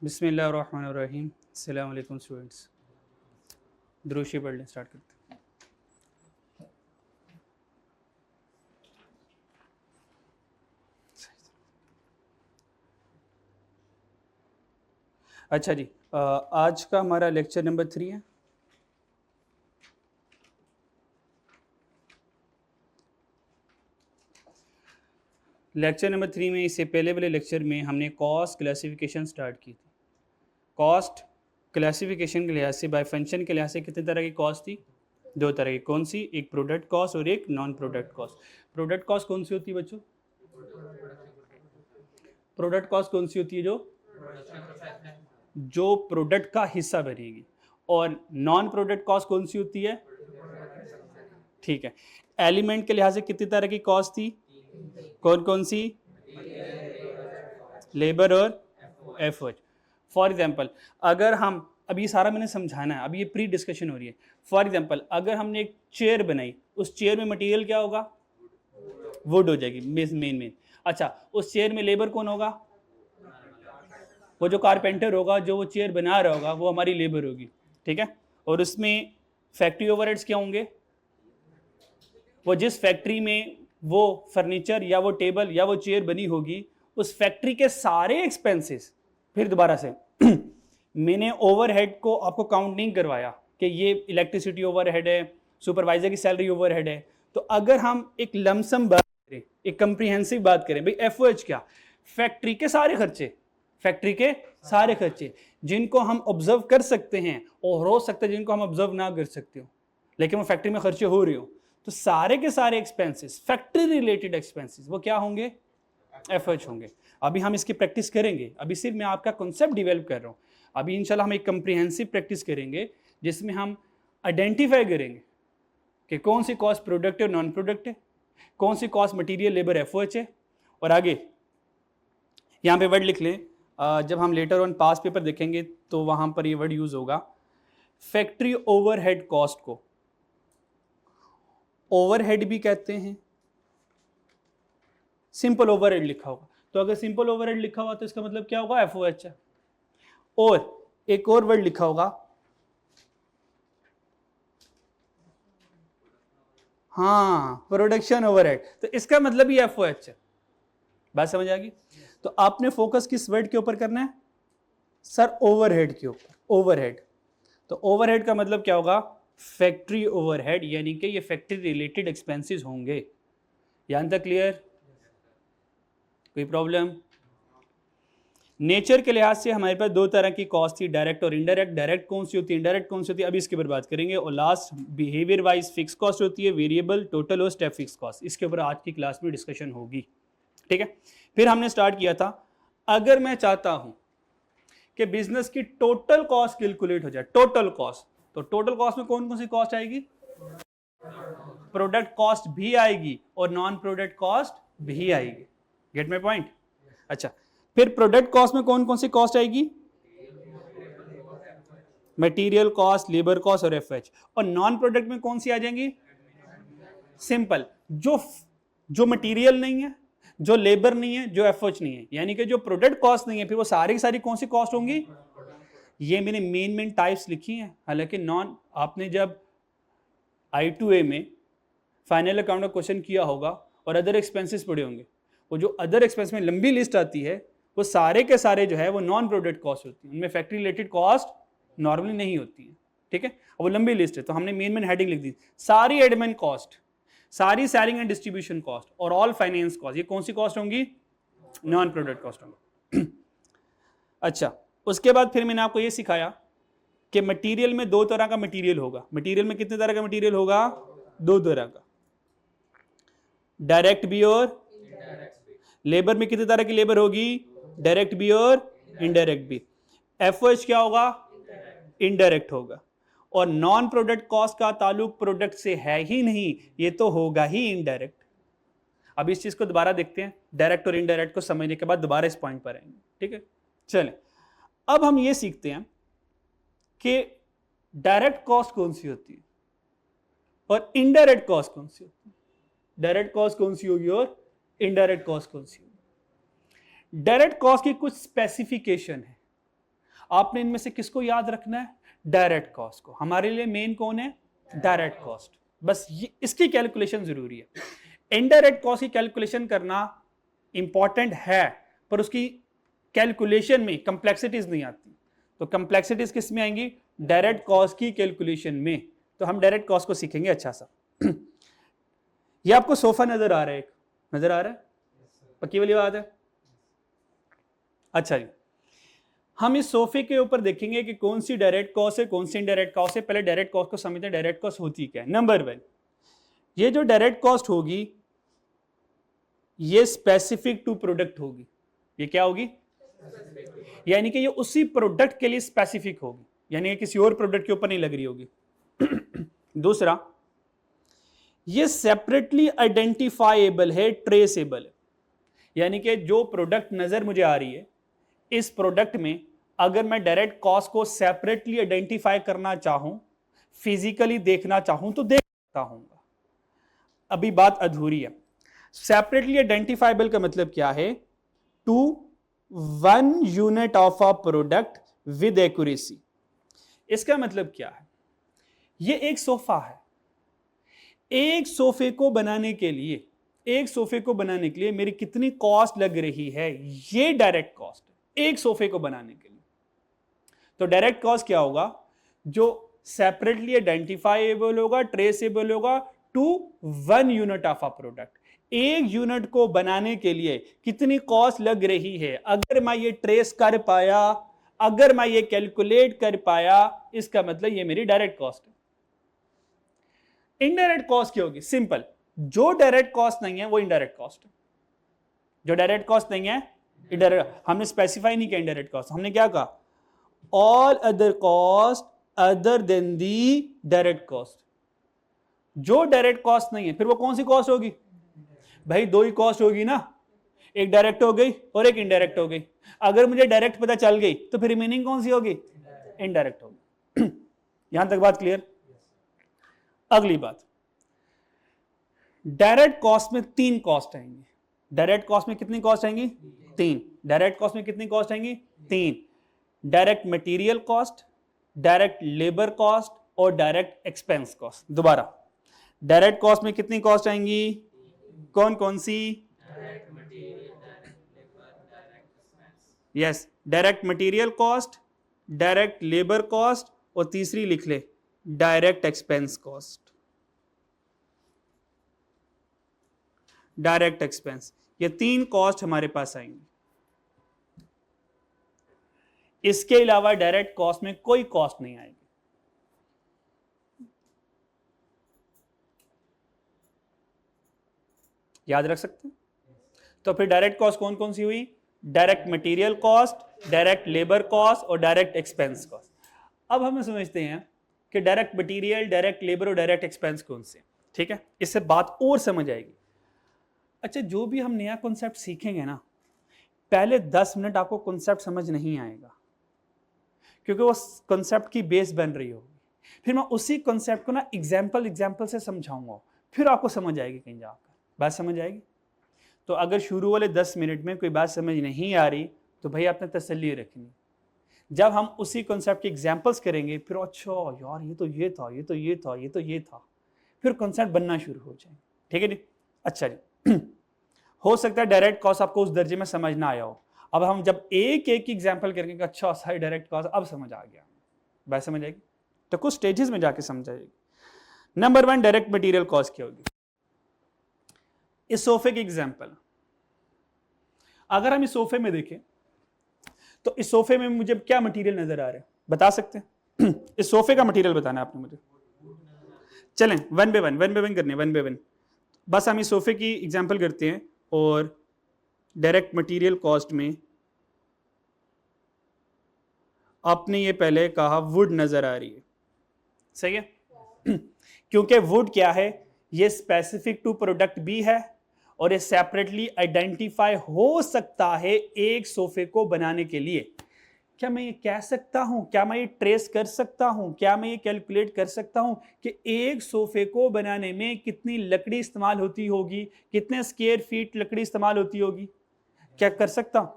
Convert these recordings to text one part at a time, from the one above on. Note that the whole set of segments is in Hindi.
बिस्मिल्लाहिर्रहमानिर्रहीम। अस्सलाम वालेकुम स्टूडेंट्स। दुरूशी पढ़ लें, स्टार्ट करते हैं। अच्छा जी, आज का हमारा लेक्चर नंबर 3 है। लेक्चर नंबर 3 में इससे पहले वाले लेक्चर में हमने कॉस्ट क्लासिफिकेशन स्टार्ट की थी। कॉस्ट क्लासिफिकेशन के लिहाज से, बाय फंक्शन के लिहाज से कितने तरह की कॉस्ट थी? दो तरह की। कौन सी? एक प्रोडक्ट कॉस्ट और एक non product cost. Product cost कौन सी होती है बच्चों? प्रोडक्ट कॉस्ट कौन सी होती है? जो प्रोडक्ट का हिस्सा बनेगी। और नॉन प्रोडक्ट कॉस्ट कौन सी होती है? ठीक है। एलिमेंट के लिहाज से कितनी तरह की कॉस्ट थी? कौन कौन सी? लेबर और एफर्ट। फॉर एग्जाम्पल, अगर हम, अभी सारा मैंने समझाना है, अभी ये प्री डिस्कशन हो रही है। फॉर एग्जाम्पल, अगर हमने एक चेयर बनाई, उस चेयर में मटेरियल क्या होगा? वुड हो जाएगी मेन। अच्छा, उस चेयर में लेबर कौन होगा? वो जो कारपेंटर होगा, जो वो चेयर बना रहा होगा, वो हमारी लेबर होगी। ठीक है। और उसमें फैक्ट्री ओवरहेड्स क्या होंगे? वो जिस फैक्ट्री में वो फर्नीचर या वो टेबल या वो चेयर बनी होगी, उस फैक्ट्री के सारे एक्सपेंसेस, फिर दोबारा से मैंने ओवरहेड को आपको काउंट नहीं करवाया कि ये इलेक्ट्रिसिटी ओवरहेड है, सुपरवाइजर की सैलरी ओवरहेड है। तो अगर हम एक लमसम बात करें, एक कंप्रीहेंसिव बात करें, भाई एफओएच क्या? फैक्ट्री के सारे खर्चे, फैक्ट्री के सारे खर्चे जिनको हम ऑब्जर्व कर सकते हैं, और हो सकता है जिनको हम ऑब्जर्व ना कर सकते हो, लेकिन वो फैक्ट्री में खर्चे हो रहे हो, तो सारे के सारे एक्सपेंसेस, फैक्ट्री रिलेटेड एक्सपेंसेस, वो क्या होंगे? एफएच होंगे। अभी हम इसकी प्रैक्टिस करेंगे। अभी सिर्फ मैं आपका कॉन्सेप्ट डेवलप कर रहा हूँ। अभी इंशाल्लाह हम एक कंप्रीहेंसिव प्रैक्टिस करेंगे जिसमें हम आइडेंटिफाई करेंगे कि कौन सी कॉस्ट प्रोडक्ट है और नॉन प्रोडक्ट है, कौन सी कॉस्ट मटीरियल लेबर एफओएच है। और आगे यहाँ पे वर्ड लिख लें, जब हम लेटर ऑन पास पेपर देखेंगे तो वहाँ पर ये वर्ड यूज होगा। फैक्ट्री ओवरहेड कॉस्ट को ओवरहेड भी कहते हैं, सिंपल ओवरहेड लिखा होगा। तो अगर सिंपल ओवरहेड लिखा हुआ तो इसका मतलब क्या होगा? एफओएच है। और एक और वर्ड लिखा होगा, हाँ, प्रोडक्शन ओवरहेड, तो इसका मतलब ही एफओएच है। बात समझ आ गई? तो आपने फोकस किस वर्ड के ऊपर करना है सर? ओवरहेड के ऊपर। ओवरहेड, तो ओवरहेड का मतलब क्या होगा? फैक्ट्री ओवरहेड, यानी कि ये फैक्ट्री रिलेटेड एक्सपेंसेस होंगे। यहां तक क्लियर? कोई प्रॉब्लम? नेचर के लिहाज से हमारे पास दो तरह की कॉस्ट थी, डायरेक्ट और इनडायरेक्ट। डायरेक्ट कौन सी होती है, इनडायरेक्ट कौन सी होती है, अभी इसके ऊपर बात करेंगे। और last behaviour wise fix cost होती है, वेरिएबल, टोटल और स्टेप फिक्स कॉस्ट। इसके ऊपर आज की क्लास में डिस्कशन होगी। ठीक है। फिर हमने स्टार्ट किया था, अगर मैं चाहता हूं कि बिजनेस की टोटल कॉस्ट कैलकुलेट हो जाए, टोटल कॉस्ट, तो टोटल कॉस्ट में कौन कौन सी कॉस्ट आएगी? प्रोडक्ट कॉस्ट भी आएगी और नॉन प्रोडक्ट कॉस्ट भी आएगी। Gate my point? अच्छा, फिर प्रोडक्ट कॉस्ट में कौन कौन सी कॉस्ट आएगी? मटेरियल कॉस्ट, लेबर कॉस्ट और एफएच। और नॉन प्रोडक्ट में कौन सी आ जाएंगी? सिंपल, जो मटेरियल नहीं है, जो लेबर नहीं है, जो एफएच नहीं है, यानी कि जो प्रोडक्ट कॉस्ट नहीं है, फिर वो सारी की सारी कौन सी कॉस्ट होंगी? ये मैंने मेन टाइप्स लिखी हैं। हालांकि नॉन, आपने जब I2A में फाइनल अकाउंट का क्वेश्चन किया होगा और अदर एक्सपेंसेस पड़े होंगे, वो जो अदर एक्सपेंस में लंबी लिस्ट आती है, वो सारे के सारे जो है वो नॉन प्रोडक्ट कॉस्ट होती है। उनमें फैक्ट्री रिलेटेड कॉस्ट नॉर्मली नहीं होती है। ठीक है। वो लंबी लिस्ट है, तो हमने मेन हेडिंग लिख दी, सारी एडमिन कॉस्ट, सारी सेलिंग एंड डिस्ट्रीब्यूशन कॉस्ट और ऑल फाइनेंस कॉस्ट, ये कौन सी कॉस्ट होंगी? नॉन प्रोडक्ट कॉस्ट होंगी। अच्छा, उसके बाद फिर मैंने आपको ये सिखाया कि मटेरियल में दो तरह का मटेरियल होगा। मटेरियल में कितने तरह का मटेरियल होगा? दो तरह का, डायरेक्ट भी और लेबर में कितने तरह की लेबर होगी? डायरेक्ट भी और इनडायरेक्ट भी। एफओएच क्या होगा? इनडायरेक्ट होगा। और नॉन प्रोडक्ट कॉस्ट का ताल्लुक प्रोडक्ट से है ही नहीं, ये तो होगा ही इनडायरेक्ट। अब इस चीज को दोबारा देखते हैं, डायरेक्ट और इनडायरेक्ट को समझने के बाद दोबारा इस पॉइंट पर आएंगे। ठीक है, चलें। अब हम ये सीखते हैं कि डायरेक्ट कॉस्ट कौन सी होती है और इनडायरेक्ट कॉस्ट कौन सी होती है। डायरेक्ट कॉस्ट कौन सी होगी और इनडायरेक्ट कॉस्ट कौन सी होगी। डायरेक्ट कॉस्ट की कुछ स्पेसिफिकेशन है। आपने इनमें से किसको याद रखना है? डायरेक्ट कॉस्ट को। हमारे लिए मेन कौन है? Direct cost. बस ये इसकी कैलकुलेशन जरूरी है। इनडायरेक्ट कॉस्ट की कैलकुलेशन करना इंपॉर्टेंट है, पर उसकी कैलकुलेशन में कंप्लेक्सिटीज नहीं आती। तो कंप्लेक्सिटीज किस में आएंगी? डायरेक्ट कॉस्ट की कैलकुलेशन में। तो हम डायरेक्ट कॉस्ट को सीखेंगे अच्छा सा। ये आपको सोफा नजर आ रहा है, एक नजर आ रहा है, पक्की वाली बात है। अच्छा जी, हम इस सोफे के ऊपर देखेंगे कि कौन सी डायरेक्ट कॉस्ट है, कौन सी इनडायरेक्ट कॉस्ट है। पहले डायरेक्ट कॉस्ट को समझते हैं। डायरेक्ट कॉस्ट होती क्या है? नंबर 1, ये जो डायरेक्ट कॉस्ट होगी ये स्पेसिफिक टू प्रोडक्ट होगी। ये क्या होगी? यानी कि ये उसी प्रोडक्ट के लिए स्पेसिफिक होगी, यानी किसी और प्रोडक्ट के ऊपर नहीं लग रही होगी। दूसरा, ये सेपरेटली आइडेंटिफाइएबल है, ट्रेसेबल है। यानी कि जो प्रोडक्ट नजर मुझे आ रही है, इस प्रोडक्ट में अगर मैं डायरेक्ट कॉस्ट को सेपरेटली आइडेंटिफाई करना चाहूं, फिजिकली देखना चाहूं, तो देख सकता हूं। अभी बात अधूरी है। सेपरेटली आइडेंटिफाइबल का मतलब क्या है? To 1 unit of a product with accuracy. इसका मतलब क्या है? ये एक सोफा है। एक सोफे को बनाने के लिए मेरी कितनी कॉस्ट लग रही है, ये डायरेक्ट कॉस्ट है एक सोफे को बनाने के लिए। तो डायरेक्ट कॉस्ट क्या होगा? जो सेपरेटली आइडेंटिफाइबल होगा, ट्रेसेबल होगा, to 1 unit of a product. एक यूनिट को बनाने के लिए कितनी कॉस्ट लग रही है, अगर मैं ये ट्रेस कर पाया, अगर मैं ये कैलकुलेट कर पाया, इसका मतलब ये मेरी डायरेक्ट कॉस्ट है। इनडायरेक्ट कॉस्ट क्या होगी? सिंपल, जो डायरेक्ट कॉस्ट नहीं है वो इनडायरेक्ट कॉस्ट है। जो डायरेक्ट कॉस्ट नहीं है इनडायरेक्ट। हमने स्पेसिफाई नहीं किया इनडायरेक्ट कॉस्ट, हमने क्या कहा? All other cost other than the direct cost. जो डायरेक्ट कॉस्ट नहीं है, फिर वो कौन सी कॉस्ट होगी? भाई दो ही कॉस्ट होगी ना, एक डायरेक्ट हो गई और एक इनडायरेक्ट हो गई। अगर मुझे डायरेक्ट पता चल गई तो फिर रिमेनिंग कौन सी होगी? इनडायरेक्ट होगी। यहां तक बात क्लियर? अगली बात, डायरेक्ट कॉस्ट में 3 कॉस्ट आएंगी। डायरेक्ट कॉस्ट में कितनी कॉस्ट आएंगी? 3। डायरेक्ट कॉस्ट में कितनी कॉस्ट आएंगी? 3। Direct material cost, direct labour cost और डायरेक्ट एक्सपेंस कॉस्ट। दोबारा, डायरेक्ट कॉस्ट में कितनी कॉस्ट आएंगी? कौन कौन सी? Yes, direct material cost, direct labour cost और तीसरी लिख ले, direct expense cost. Direct expense, ये 3 कॉस्ट हमारे पास आएंगी। इसके अलावा डायरेक्ट कॉस्ट में कोई कॉस्ट नहीं आएगी। याद रख सकते हैं? तो फिर डायरेक्ट कॉस्ट कौन कौन सी हुई? Direct material cost, direct labour cost और डायरेक्ट एक्सपेंस कॉस्ट। अब हम समझते हैं कि डायरेक्ट मटेरियल, डायरेक्ट लेबर और डायरेक्ट एक्सपेंस कौन से। ठीक है, इससे बात और समझ आएगी। अच्छा, जो भी हम नया कॉन्सेप्ट सीखेंगे ना, पहले 10 मिनट आपको कॉन्सेप्ट समझ नहीं आएगा, क्योंकि वो कॉन्सेप्ट की बेस बन रही होगी। फिर मैं उसी कॉन्सेप्ट को ना एग्जाम्पल से समझाऊंगा, फिर आपको समझ आएगी कहीं जाकर। बात समझ आएगी? तो अगर शुरू वाले 10 मिनट में कोई बात समझ नहीं आ रही तो भाई आपने तसल्ली रखनी। जब हम उसी कॉन्सेप्ट के एग्जाम्पल्स करेंगे, फिर अच्छा यार ये तो ये था, ये तो ये था, ये तो ये था, फिर कॉन्सेप्ट बनना शुरू हो जाएंगे। ठीक है जी? अच्छा जी। हो सकता है डायरेक्ट कॉस्ट आपको उस दर्जे में समझ ना आया हो। अब हम जब एक एक एग्जाम्पल करेंगे, अच्छा सारी डायरेक्ट कॉस्ट अब समझ आ गया, बात समझ आएगी। तो कुछ स्टेजेस में जाके समझ आएगी। नंबर 1, डायरेक्ट मटेरियल कॉस्ट क्या होगी? इस सोफे की एग्जाम्पल, अगर हम इस सोफे में देखें तो इस सोफे में मुझे क्या मटेरियल नजर आ रहा है, बता सकते हैं? इस सोफे का मटेरियल बताना है आपने मुझे। चलें वन बाय वन करने, 1 बाय 1। बस हम इस सोफे की एग्जाम्पल करते हैं और डायरेक्ट मटेरियल कॉस्ट में आपने ये पहले कहा वुड नजर आ रही है, सही है? क्योंकि वुड क्या है? ये स्पेसिफिक टू प्रोडक्ट भी है और ये सेपरेटली आइडेंटिफाई हो सकता है एक सोफे को बनाने के लिए। क्या मैं ये कह सकता हूं, क्या मैं ये ट्रेस कर सकता हूं, क्या मैं ये कैलकुलेट कर सकता हूं कि एक सोफे को बनाने में कितनी लकड़ी इस्तेमाल होती होगी, कितने स्क्वायर फीट लकड़ी इस्तेमाल होती होगी? क्या कर सकता हूं?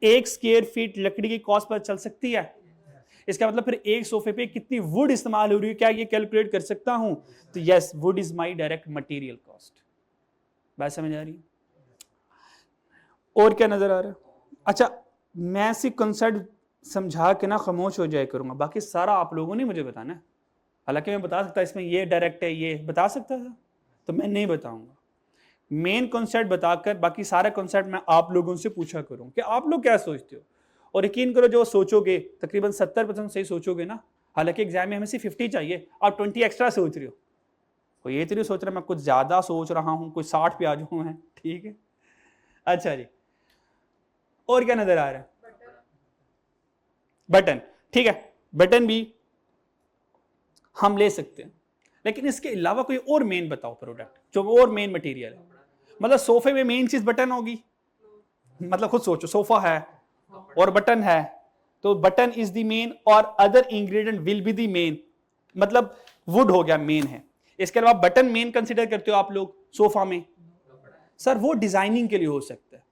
1 स्क्वायर फीट लकड़ी की कॉस्ट पता चल सकती है? इसका मतलब फिर एक सोफे पे कितनी वुड इस्तेमाल हो रही है, क्या ये कैलकुलेट कर सकता हूं? तो yes, would is my direct material cost. बात समझ आ रही है? और क्या नजर आ रहा है? अच्छा, मैं सिर्फ कंसेप्ट समझा के ना खामोश हो जाए करूंगा, बाकी सारा आप लोगों ने मुझे बताना है। हालांकि मैं बता सकता इसमें ये डायरेक्ट है, ये बता सकता था, तो मैं नहीं बताऊंगा। मेन कॉन्सेप्ट बताकर बाकी सारा कॉन्सेप्ट मैं आप लोगों से पूछा करूं कि आप लोग क्या सोचते हो। और यकीन करो जो सोचोगे तकरीबन 70% सही सोचोगे ना। हालांकि एग्जाम में हमें सिर्फ 50 चाहिए, आप 20 एक्स्ट्रा सोच रहे हो। कोई ये तो नहीं सोच रहा मैं कुछ ज्यादा सोच रहा हूं, कोई 60 पे आ जाऊं मैं, ठीक है। अच्छा जी, और क्या नजर आ रहा है? बटन, ठीक है, बटन भी हम ले सकते हैं, लेकिन इसके अलावा कोई और मेन बताओ प्रोडक्ट जो और मेन मटेरियल है। मतलब सोफे में मेन चीज बटन होगी, मतलब खुद सोचो, सोफा है और बटन है, तो बटन इज द मेन और other ingredient will be the main, मतलब वुड हो गया मेन है। इसके अलावा बटन मेन कंसीडर करते हो आप लोग सोफा में? सर वो डिजाइनिंग के लिए हो सकता है,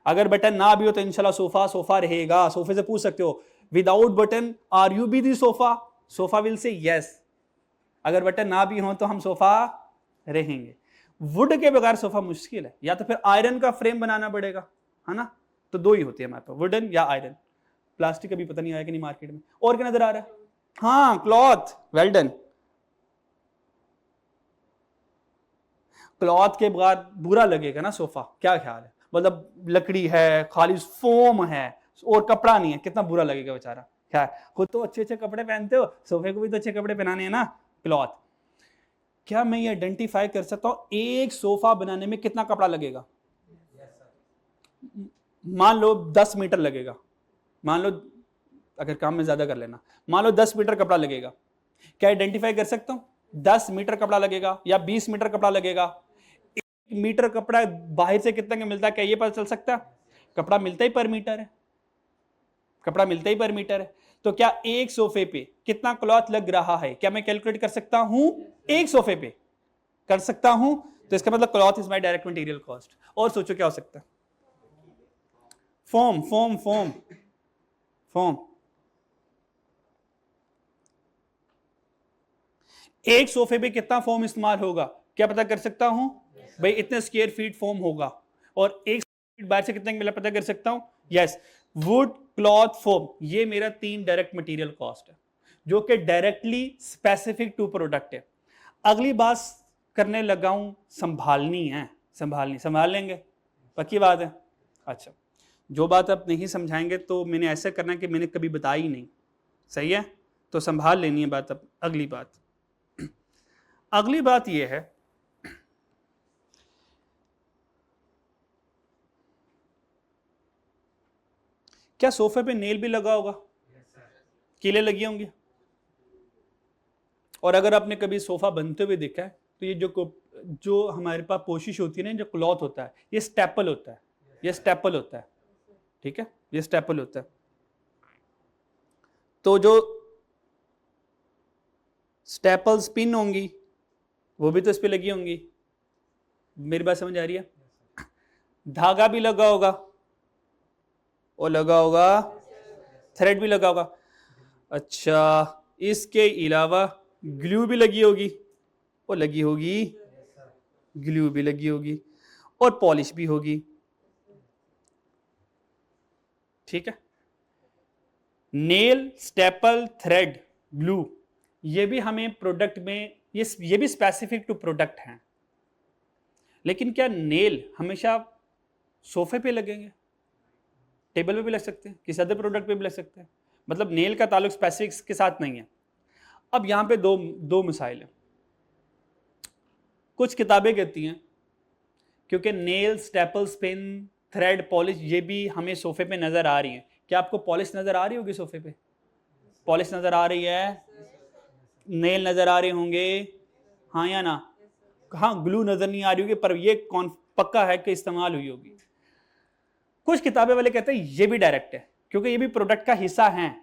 अगर बटन ना भी हो तो इंशाल्लाह सोफा सोफा रहेगा। सोफे से पूछ सकते हो without button are you be the sofa, sofa will say yes. अगर बटन ना भी हो तो हम सोफा रहेंगे। वुड के बगैर सोफा मुश्किल है, या तो फिर आयरन का फ्रेम बनाना पड़ेगा, है ना। तो दो ही होती है हमारे पास, वुडन या आयरन। प्लास्टिक अभी पता नहीं आया कि नहीं मार्केट में। और क्या नजर आ रहा है? हाँ, क्लॉथ, वेल डन। क्लॉथ के बगैर बुरा लगेगा ना सोफा, क्या ख्याल है? मतलब लकड़ी है, खाली फोम है और कपड़ा नहीं है, कितना बुरा लगेगा बेचारा। क्या है, खुद तो अच्छे अच्छे कपड़े पहनते हो, सोफे को भी तो अच्छे कपड़े पहनाने हैं ना। क्लॉथ, क्या मैं ये आइडेंटिफाई कर सकता हूं एक सोफा बनाने में कितना कपड़ा लगेगा? मान लो 10 मीटर लगेगा, मान लो, अगर काम में ज्यादा कर लेना, मान लो 10 मीटर कपड़ा लगेगा। क्या आइडेंटिफाई कर सकता हूं 10 मीटर कपड़ा लगेगा या 20 मीटर कपड़ा लगेगा? 1 मीटर कपड़ा बाहर से कितना का मिलता है, क्या ये पता चल सकता है? कपड़ा मिलता ही पर मीटर है, कपड़ा मिलता ही पर मीटर है। तो क्या एक सोफे पे कितना क्लॉथ लग रहा है, क्या मैं कैलकुलेट कर सकता हूं? एक सोफे पे कर सकता हूं, तो इसका मतलब cloth is my direct material cost. और सोचो क्या हो सकता है? Foam, foam, foam, foam. एक सोफे पे कितना फोम इस्तेमाल होगा, क्या पता कर सकता हूं? भाई इतने स्क्वायर फीट फोम होगा, और एक फीट बाहर से कितना मिला पता कर सकता हूं? यस, वुड, क्लॉथ, फोम, ये मेरा 3 डायरेक्ट मटेरियल कॉस्ट है, जो कि डायरेक्टली स्पेसिफिक टू प्रोडक्ट है। अगली बात करने लगा हूं, संभालनी है, संभाल लेंगे, पक्की बात है। अच्छा, जो बात आप नहीं समझाएंगे तो मैंने ऐसा करना कि मैंने कभी बताई ही नहीं, सही है, तो संभाल लेनी है बात। अब अगली बात यह है, क्या सोफे पे नेल भी लगा होगा? कीलें लगी होंगी। और अगर आपने कभी सोफा बनते हुए देखा है तो ये जो हमारे पास पोशिश होती है ना, जो क्लॉथ होता है, ये स्टेपल होता है, ये स्टेपल होता है, ठीक है, ये स्टेपल होता है। तो जो स्टेपल पिन होंगी वो भी तो इस पे लगी होंगी, मेरी बात समझ आ रही है? धागा भी लगा होगा, और लगा होगा, थ्रेड भी लगा होगा। अच्छा, इसके अलावा ग्लू भी लगी होगी, और लगी होगी, ग्लू भी लगी होगी, और पॉलिश भी होगी, ठीक है। नेल, स्टेपल, थ्रेड, ग्लू, ये भी हमें प्रोडक्ट में, ये भी स्पेसिफिक टू प्रोडक्ट हैं। लेकिन क्या नेल हमेशा सोफे पे लगेंगे? टेबल पे भी लग सकते हैं, किसी अदर प्रोडक्ट पे भी लग सकते हैं, मतलब नेल का ताल्लुक स्पेसिफिक्स के साथ नहीं है। अब यहां पे दो मिसाइल हैं। कुछ किताबें कहती हैं क्योंकि nail, staple, pin, thread, polish, ये भी हमें सोफे पे नजर आ रही हैं। क्या आपको पॉलिश नजर आ रही होगी सोफे पे? पॉलिश नजर आ रही है, नेल नजर आ रहे होंगे, हाँ या ना? हाँ, ग्लू नजर नहीं आ रही होगी, पर ये कौन पक्का है कि इस्तेमाल हुई होगी। कुछ किताबें वाले कहते हैं ये भी डायरेक्ट है, क्योंकि ये भी प्रोडक्ट का हिस्सा है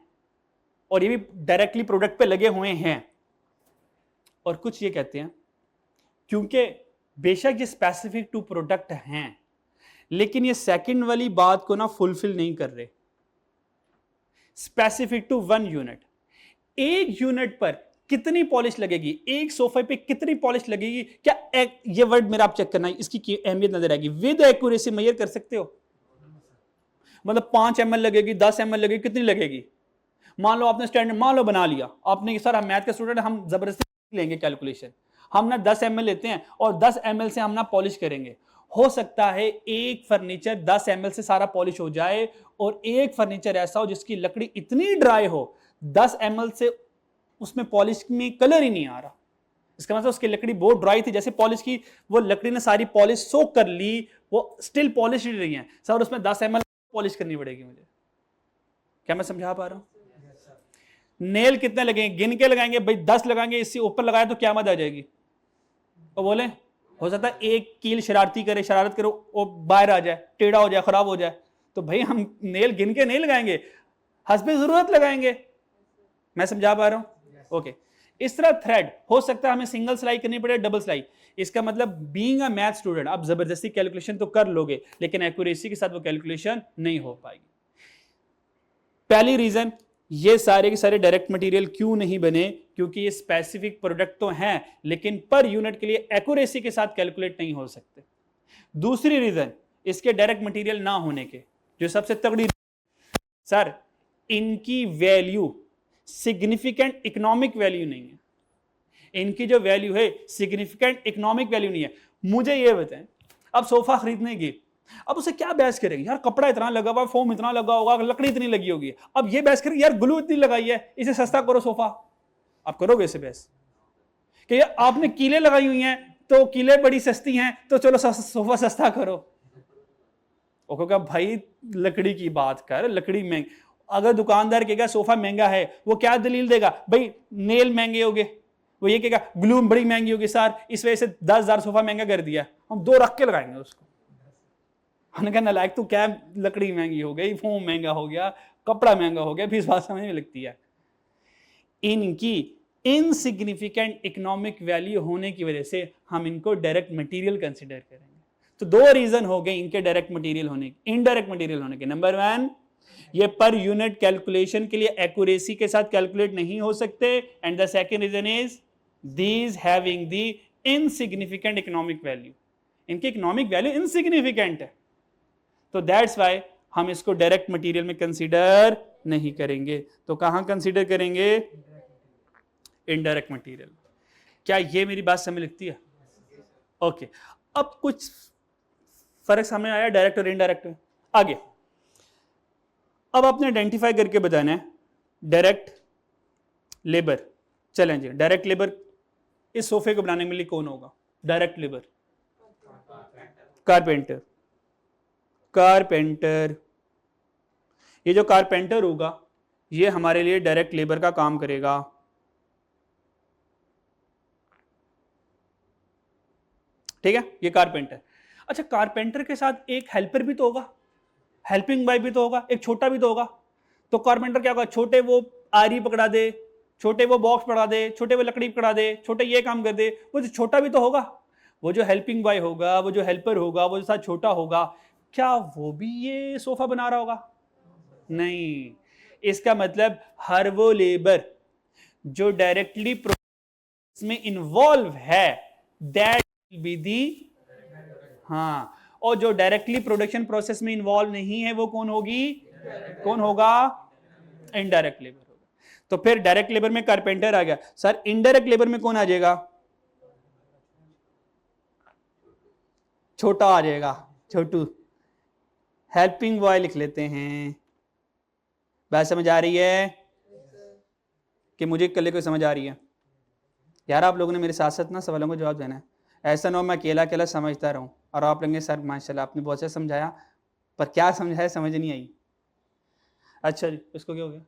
और ये भी डायरेक्टली प्रोडक्ट पे लगे हुए हैं। और कुछ ये कहते हैं क्योंकि बेशक ये स्पेसिफिक टू प्रोडक्ट हैं, लेकिन ये सेकंड वाली बात को ना फुलफिल नहीं कर रहे, स्पेसिफिक टू 1 यूनिट। एक यूनिट पर कितनी पॉलिश लगेगी, एक सोफे पे कितनी पॉलिश लगेगी, क्या ये वर्ड मेरा आप चेक करना है, इसकी अहमियत नजर आएगी। विद एक्यूरेसी मेजर कर सकते हो, मतलब 5 ml लगेगी, 10 ml लगेगी, कितनी लगेगी। मान लो आपने स्टैंडर्ड मान लो बना लिया आपने, सर हम मैथ के स्टूडेंट हम जबरदस्ती लेंगे कैलकुलेशन, हम ना 10 ml लेते हैं और 10 ml से हम ना पॉलिश करेंगे। हो सकता है एक फर्नीचर 10 ml से सारा पॉलिश हो जाए और एक फर्नीचर ऐसा हो जिसकी लकड़ी इतनी ड्राई हो 10 ml से उसमें पॉलिश में कलर ही नहीं आ रहा। इसका मतलब उसकी लकड़ी बहुत ड्राई थी, जैसे पॉलिश की वो लकड़ी ने सारी पॉलिश सोक कर ली, वो स्टिल पॉलिश ही रही है सर, उसमें 10 ml पॉलिश करनी पड़ेगी मुझे। क्या मैं समझा पा रहा हूं? नेल कितने लगेंगे, गिन के लगाएंगे भाई, 10 लगाएंगे, इससे ऊपर लगाए तो क्या मत आ जाएगी। तो बोले हो सकता है एक कील शरारती करे, शरारत करे, वो बाहर आ जाए, टेढ़ा हो जाए, खराब हो जाए, तो भाई हम नेल गिन के नहीं लगाएंगे, हस्बे जरूरत लगाएंगे। मैं समझा पा रहा हूं? ओके। इस तरह थ्रेड हो सकता है हमें सिंगल सिलाई करनी पड़े, डबल सिलाई। इसका मतलब बीइंग अ मैथ स्टूडेंट आप जबरदस्ती कैलकुलेशन तो कर लोगे, लेकिन एक्यूरेसी के साथ वो कैलकुलेशन नहीं हो पाएगी। पहली रीजन, ये सारे के सारे डायरेक्ट मटेरियल क्यों नहीं बने, क्योंकि ये स्पेसिफिक प्रोडक्ट तो हैं लेकिन पर यूनिट के लिए एक्यूरेसी के साथ कैलकुलेट नहीं हो सकते। दूसरी रीजन, इसके डायरेक्ट मटेरियल ना होने के, जो सबसे तगड़ी, सर इनकी वैल्यू सिग्निफिकेंट इकोनॉमिक वैल्यू नहीं है, इनकी जो वैल्यू है सिग्निफिकेंट इकोनॉमिक वैल्यू नहीं है। मुझे ये बताएं, अब सोफा खरीदने की, अब उसे क्या बहस करेंगे, यार कपड़ा इतना लगा हुआ, फोम इतना लगा होगा, लकड़ी इतनी लगी होगी, अब ये बहस करेंगे यार ग्लू इतनी लगाई है, इसे सस्ता करो सोफा। आप करोगे इसे बहस कि यार आपने कीलें लगाई हुई हैं तो कीलें बड़ी सस्ती हैं तो चलो सोफा सस्ता करो। वो कहेगा भाई लकड़ी की बात कर, लकड़ी महंगी। अगर दुकानदार कहेगा सोफा महंगा है, वो क्या दलील देगा, भाई नेल महंगे होंगे, वो ये कहेगा ग्लू बड़ी महंगी होगी सर, इस वजह से 10,000 सोफा महंगा कर दिया, हम 2 रख के लगाएंगे उसको। हमने कहा नालायक तू, क्या लकड़ी महंगी हो गई, फोम महंगा हो गया, कपड़ा महंगा हो गया, फिर इस बात समझ में लगती है। इनकी इनसिग्निफिकेंट इकोनॉमिक वैल्यू होने की वजह से हम इनको डायरेक्ट मटेरियल कंसीडर करेंगे। तो 2 रीजन हो गए इनके डायरेक्ट मटेरियल होने के, इनडायरेक्ट मटेरियल होने के। नंबर 1, ये पर यूनिट कैलकुलेशन के लिए एक्यूरेसी के साथ कैलकुलेट नहीं हो सकते, and the second reason is these having the insignificant economic value, इनकी इकोनॉमिक वैल्यू इनसिग्निफिकेंट है, तो दैट्स वाई हम इसको डायरेक्ट मटेरियल में कंसीडर नहीं करेंगे। तो कहां कंसीडर करेंगे, इनडायरेक्ट मटेरियल। क्या ये मेरी बात समझ लगती है? ओके। अब कुछ फर्क सामने आया डायरेक्ट और इनडायरेक्ट में। आगे अब आपने आइडेंटिफाई करके बताना है डायरेक्ट लेबर। चलें जी, डायरेक्ट लेबर इस सोफे को बनाने के लिए कौन होगा? Direct labour carpenter. कारपेंटर, ये जो कारपेंटर होगा ये हमारे लिए डायरेक्ट लेबर का काम करेगा। ठीक है, ये कारपेंटर। अच्छा, कारपेंटर के साथ एक हेल्पर भी तो होगा, हेल्पिंग बॉय भी तो होगा, एक छोटा भी तो होगा। तो कारपेंटर क्या होगा, छोटे वो आरी पकड़ा दे, छोटे वो बॉक्स पकड़ा दे, छोटे वो लकड़ी पकड़ा दे, छोटे ये काम कर दे, वो जो छोटा भी तो होगा। वो जो हेल्पिंग बॉय होगा, वो जो हेल्पर होगा, वो जो साथ छोटा होगा, क्या वो भी ये सोफा बना रहा होगा? नहीं। इसका मतलब हर वो लेबर जो डायरेक्टली प्रोसेस में इन्वॉल्व है, दैट विल बी दी, हाँ, और जो डायरेक्टली प्रोडक्शन प्रोसेस में इन्वॉल्व नहीं है वो कौन होगी? कौन होगा? इनडायरेक्ट लेबर होगा। तो फिर डायरेक्ट लेबर में कारपेंटर आ गया। सर इनडायरेक्ट लेबर में कौन आ जाएगा? छोटा आ जाएगा, छोटू। हेल्पिंग बॉय लिख लेते हैं। बात समझ आ रही है कि मुझे कल को समझ आ रही है? यार आप लोगों ने मेरे साथ साथ ना सवालों को जवाब देना है, ऐसा ना हो मैं अकेला अकेला समझता रहूं और आप लोग सर माशाल्लाह आपने बहुत अच्छा समझाया, पर क्या समझाया समझ नहीं आई। अच्छा जी, इसको क्या हो गया?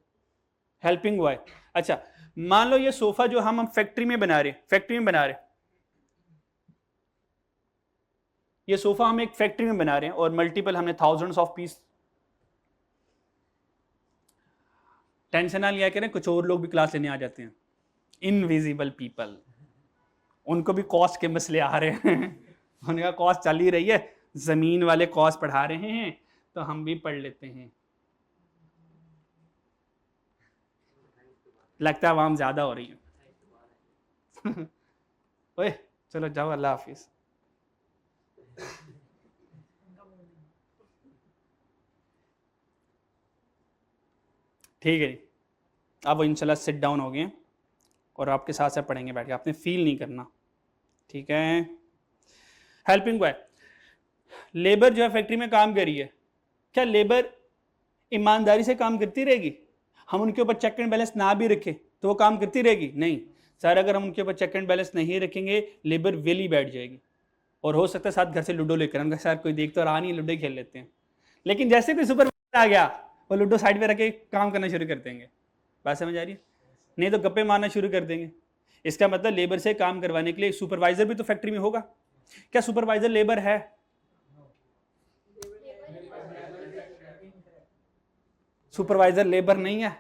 Helping boy. अच्छा, मान लो ये सोफा जो हम फैक्ट्री में बना रहे, ये सोफा हम एक फैक्ट्री में बना रहे हैं और मल्टीपल हमने थाउजेंड्स ऑफ पीस। टेंशन ना लिया करें, कुछ और लोग भी क्लास लेने आ जाते हैं, इनविजिबल पीपल, उनको भी कॉस्ट के मसले आ रहे हैं उनका कॉस्ट चल ही रही है, जमीन वाले कॉस्ट पढ़ा रहे हैं तो हम भी पढ़ लेते हैं। लगता है आवाम ज़्यादा हो रही है। ओए चलो जाओ, अल्लाह हाफिज़। ठीक है जी, अब वो इंशाल्लाह सिट डाउन हो गए और आपके साथ साथ पढ़ेंगे बैठ के, आपने फील नहीं करना, ठीक है। हेल्पिंग को है, लेबर जो है फैक्ट्री में काम कर रही है, क्या लेबर ईमानदारी से काम करती रहेगी? हम उनके ऊपर चेक एंड बैलेंस ना भी रखें तो वो काम करती रहेगी? नहीं सर, अगर हम उनके ऊपर चेक एंड बैलेंस नहीं रखेंगे, लेबर वेली बैठ जाएगी और हो सकता है साथ घर से लूडो लेकर, हम सर कोई देख तो रहा नहीं, लूडो खेल लेते हैं। लेकिन जैसे कोई सुपरवाइजर आ गया, वो लूडो साइड में रख के काम करना शुरू कर देंगे। बात समझ आ रही है? नहीं तो गप्पे मारना शुरू कर देंगे। इसका मतलब लेबर से काम करवाने के लिए सुपरवाइजर भी तो फैक्ट्री में होगा। क्या सुपरवाइजर लेबर है? सुपरवाइजर लेबर नहीं है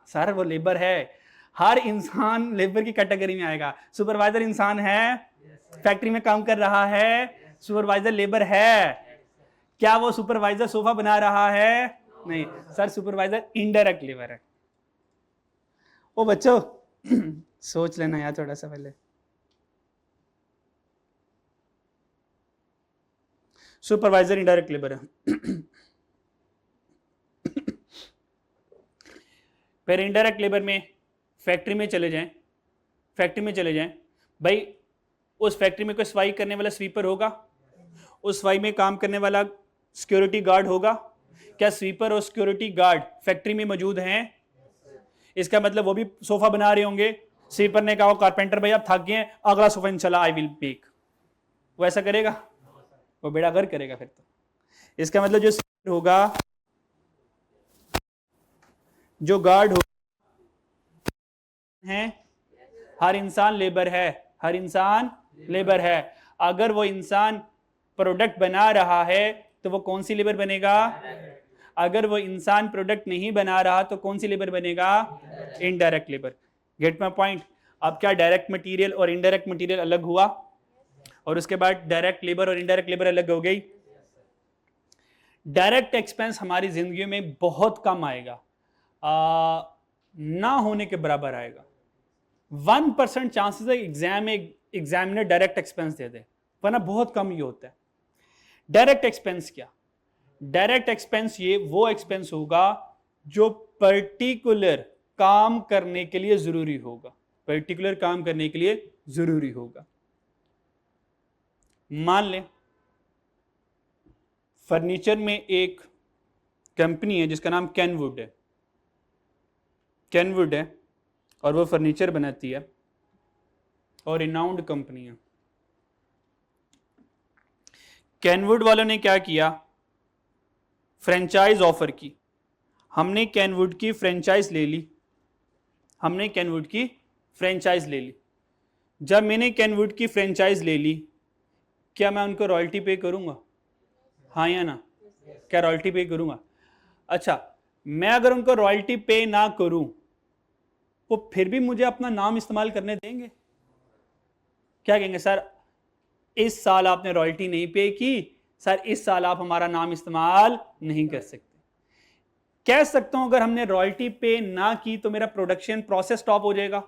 सर, वो लेबर है। हर इंसान लेबर की कैटेगरी में आएगा। सुपरवाइजर इंसान है, फैक्ट्री में काम कर रहा है, सुपरवाइजर लेबर है। क्या वो सुपरवाइजर सोफा बना रहा है? नहीं सर, सुपरवाइजर इनडायरेक्ट लेबर है। ओ बच्चों सोच लेना यार थोड़ा सा पहले। सुपरवाइजर इनडायरेक्ट लेबर है। फिर इनडायरेक्ट लेबर में फैक्ट्री में चले जाएं, फैक्ट्री में चले जाएं भाई, उस फैक्ट्री में कोई सफाई करने वाला स्वीपर होगा, उस सफाई में काम करने वाला सिक्योरिटी गार्ड होगा। क्या स्वीपर और सिक्योरिटी गार्ड फैक्ट्री में मौजूद हैं? इसका मतलब वो भी सोफा बना रहे होंगे। स्वीपर ने कहा कारपेंटर भाई आप थक गए हैं, अगला सोफा इंशाल्लाह आई विल मेक, वो ऐसा करेगा? वो बेड़ा गर्क करेगा फिर तो। इसका मतलब जो स्वीपर होगा, जो गार्ड हो है, हर इंसान लेबर है, हर इंसान लेबर है। अगर वो इंसान प्रोडक्ट बना रहा है तो वो कौन सी लेबर बनेगा? अगर वो इंसान प्रोडक्ट नहीं बना रहा तो कौन सी लेबर बनेगा? Indirect labour. Gate my point? अब क्या डायरेक्ट मटेरियल और इनडायरेक्ट मटेरियल अलग हुआ और उसके बाद डायरेक्ट लेबर और इनडायरेक्ट लेबर अलग हो गई। डायरेक्ट एक्सपेंस हमारी जिंदगी में बहुत कम आएगा, ना होने के बराबर आएगा। 1% चांसेस है एग्जाम में एग्जामिनर डायरेक्ट एक्सपेंस दे दे, वरना बहुत कम ये होता है। डायरेक्ट एक्सपेंस क्या? डायरेक्ट एक्सपेंस ये वो एक्सपेंस होगा जो पर्टिकुलर काम करने के लिए जरूरी होगा, पर्टिकुलर काम करने के लिए जरूरी होगा। मान लें फर्नीचर में एक कंपनी है जिसका नाम कैनवुड है, कैनवुड है और वो फर्नीचर बनाती है और रिनाउंड कंपनी है। कैनवुड वालों ने क्या किया? फ्रेंचाइज ऑफर की। हमने कैनवुड की फ्रेंचाइज ले ली, हमने कैनवुड की फ्रेंचाइज ले ली। जब मैंने कैनवुड की फ्रेंचाइज ले ली, क्या मैं उनको रॉयल्टी पे करूंगा? हाँ या ना? क्या रॉयल्टी पे करूंगा? अच्छा, मैं अगर उनको रॉयल्टी पे ना करूं, वो फिर भी मुझे अपना नाम इस्तेमाल करने देंगे? क्या कहेंगे? सर इस साल आपने रॉयल्टी नहीं पे की, सर इस साल आप हमारा नाम इस्तेमाल नहीं कर सकते। कह सकता हूं अगर हमने रॉयल्टी पे ना की तो मेरा प्रोडक्शन प्रोसेस स्टॉप हो जाएगा,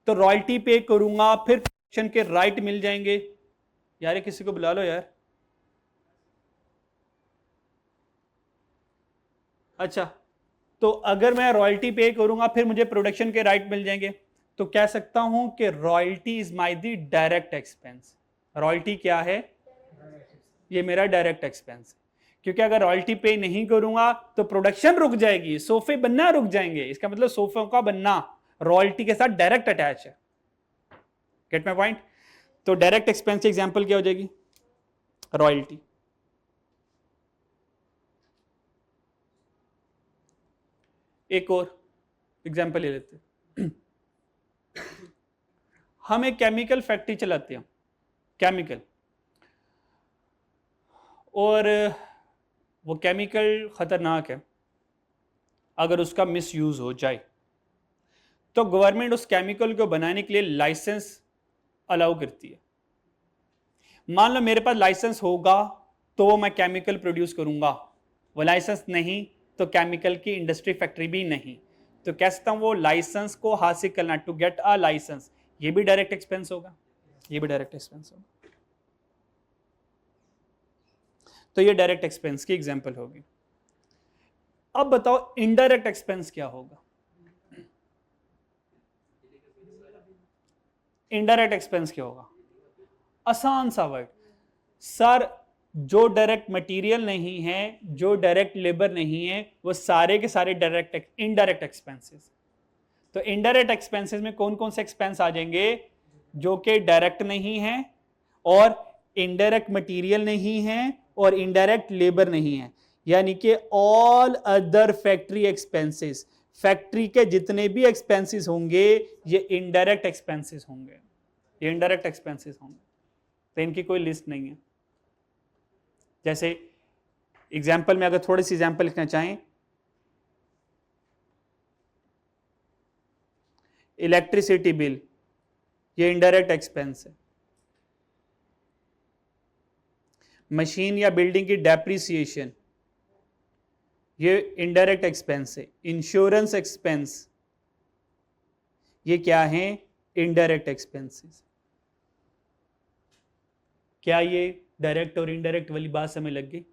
तो रॉयल्टी पे करूंगा फिर प्रोडक्शन के राइट मिल जाएंगे। यार किसी को बुला लो यार। अच्छा, तो अगर मैं रॉयल्टी पे करूंगा फिर मुझे प्रोडक्शन के राइट मिल जाएंगे, तो कह सकता हूं कि royalty is my the direct expense. Royalty क्या है? ये मेरा डायरेक्ट एक्सपेंस है, क्योंकि अगर रॉयल्टी पे नहीं करूंगा तो प्रोडक्शन रुक जाएगी, सोफे बनना रुक जाएंगे। इसका मतलब सोफे का बनना रॉयल्टी के साथ डायरेक्ट अटैच है। Gate my point? तो डायरेक्ट एक्सपेंस की एग्जांपल क्या हो जाएगी? रॉयल्टी। एक और एग्जांपल ले लेते हैं। हम एक केमिकल फैक्ट्री चलाते हैं, केमिकल, और वो केमिकल खतरनाक है। अगर उसका मिसयूज हो जाए तो गवर्नमेंट उस केमिकल को बनाने के लिए लाइसेंस अलाउ करती है। मान लो मेरे पास लाइसेंस होगा तो मैं केमिकल प्रोड्यूस करूंगा, वो लाइसेंस नहीं तो केमिकल की इंडस्ट्री फैक्ट्री भी नहीं। तो कह सकता हूं वो लाइसेंस को हासिल करना, टू गेट अ लाइसेंस, ये भी डायरेक्ट एक्सपेंस होगा, ये भी डायरेक्ट एक्सपेंस होगा। तो ये डायरेक्ट एक्सपेंस की एग्जांपल होगी। अब बताओ इनडायरेक्ट एक्सपेंस क्या होगा? इनडायरेक्ट एक्सपेंस क्या होगा? आसान सा वर्ड सर, जो डायरेक्ट मटेरियल नहीं है, जो डायरेक्ट लेबर नहीं है, वो सारे के सारे डायरेक्ट इनडायरेक्ट एक्सपेंसेस। तो इनडायरेक्ट एक्सपेंसेस में कौन कौन से एक्सपेंस आ जाएंगे? जो कि डायरेक्ट नहीं है और इनडायरेक्ट मटेरियल नहीं है और इनडायरेक्ट लेबर नहीं है, यानी कि all other factory expenses, factory के जितने भी एक्सपेंसेस होंगे ये इनडायरेक्ट एक्सपेंसेस होंगे, ये इनडायरेक्ट एक्सपेंसेस होंगे। तो इनकी कोई लिस्ट नहीं है। जैसे एग्जाम्पल में अगर थोड़ी सी एग्जाम्पल लिखना चाहें, इलेक्ट्रिसिटी बिल, ये इनडायरेक्ट एक्सपेंस है। मशीन या बिल्डिंग की डेप्रिसिएशन, ये इनडायरेक्ट एक्सपेंस है। इंश्योरेंस एक्सपेंस, ये क्या है? Indirect expenses. क्या ये डायरेक्ट और इनडायरेक्ट वाली बात समझ लग गई?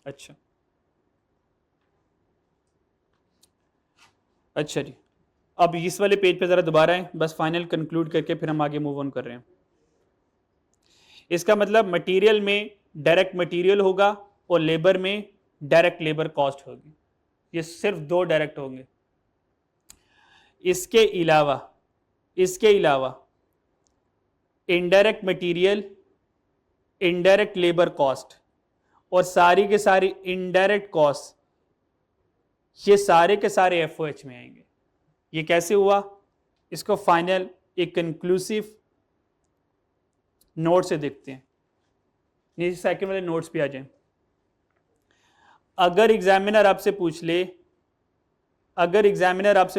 अच्छा अच्छा जी, अब इस वाले पेज पे जरा दोबारा है, बस फाइनल कंक्लूड करके फिर हम आगे मूव ऑन कर रहे हैं। इसका मतलब मटेरियल में डायरेक्ट मटेरियल होगा और लेबर में डायरेक्ट लेबर कॉस्ट होगी, ये सिर्फ दो डायरेक्ट होंगे। इसके अलावा indirect material, indirect labour cost और सारी के सारी इनडायरेक्ट कॉस्ट, ये सारे के सारे एफओएच में आएंगे। ये कैसे हुआ? इसको फाइनल एक कंक्लूसिव नोट से देखते हैं। ये सेकंड वाले नोट्स पे आ जाएं। अगर एग्जामिनर आपसे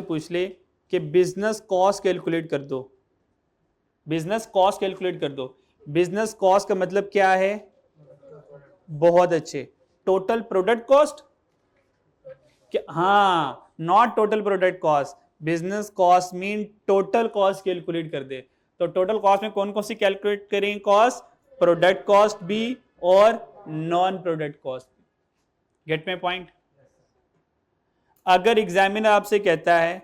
पूछ ले कि बिजनेस कॉस्ट कैलकुलेट कर दो, बिजनेस कॉस्ट कैलकुलेट कर दो, बिजनेस कॉस्ट का मतलब क्या है? बहुत अच्छे, टोटल प्रोडक्ट कॉस्ट। हाँ, not total product cost, business cost mean total cost calculate कर दे। तो टोटल कॉस्ट में कौन कौन सी कैलकुलेट करें कॉस्ट? प्रोडक्ट कॉस्ट भी और नॉन प्रोडक्ट कॉस्ट भी। Gate my point? अगर एग्जामिनर आपसे कहता है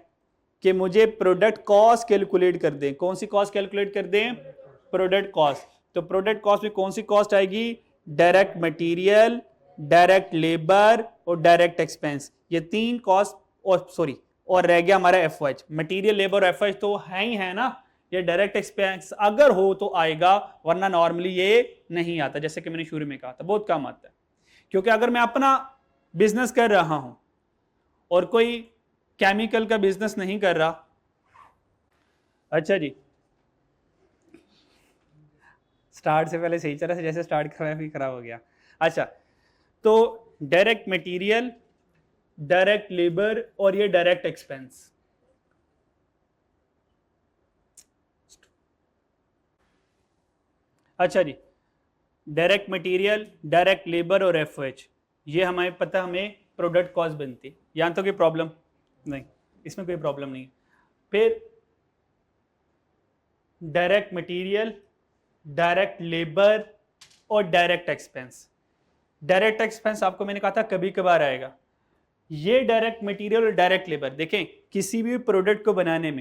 कि मुझे प्रोडक्ट कॉस्ट कैलकुलेट कर दें, कौन सी कॉस्ट कैलकुलेट कर दें? Product cost. तो प्रोडक्ट कॉस्ट में कौन सी कॉस्ट आएगी? डायरेक्ट मटेरियल, डायरेक्ट लेबर और डायरेक्ट एक्सपेंस, ये तीन कॉस्ट। और रह गया हमारा एफओएच। मटेरियल, लेबर और एफओएच तो है ही है ना, ये डायरेक्ट एक्सपेंस अगर हो तो आएगा, वरना नॉर्मली ये नहीं आता। जैसे कि मैंने शुरू में कहा था, बहुत कम आता है, क्योंकि अगर मैं अपना बिजनेस कर रहा हूं और कोई केमिकल का बिजनेस नहीं कर रहा। अच्छा जी, स्टार्ट से पहले सही तरह से जैसे स्टार्ट करवाया फिर खराब हो गया। अच्छा, तो डायरेक्ट मटेरियल, डायरेक्ट लेबर और ये डायरेक्ट एक्सपेंस। अच्छा जी, डायरेक्ट मटेरियल, डायरेक्ट लेबर और एफओएच, ये हमें पता, हमें प्रोडक्ट कॉस्ट बनती है। यहां तो कोई प्रॉब्लम नहीं, इसमें कोई प्रॉब्लम नहीं। फिर डायरेक्ट मटेरियल, डायरेक्ट लेबर और डायरेक्ट एक्सपेंस। डायरेक्ट एक्सपेंस आपको मैंने कहा था कभी कभार आएगा। ये डायरेक्ट मटेरियल और डायरेक्ट लेबर, देखें किसी भी प्रोडक्ट को बनाने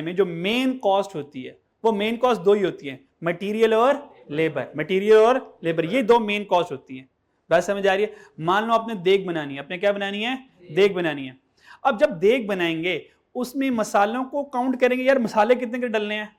में जो मेन कॉस्ट होती है, वो मेन कॉस्ट दो ही होती है, मटेरियल और लेबर, ये दो मेन कॉस्ट होती है। बात समझ आ रही है? मान लो आपने देग बनानी है, आपने क्या बनानी है? देग बनानी है। अब जब देग बनाएंगे उसमें मसालों को काउंट करेंगे, यार मसाले कितने के डलने हैं,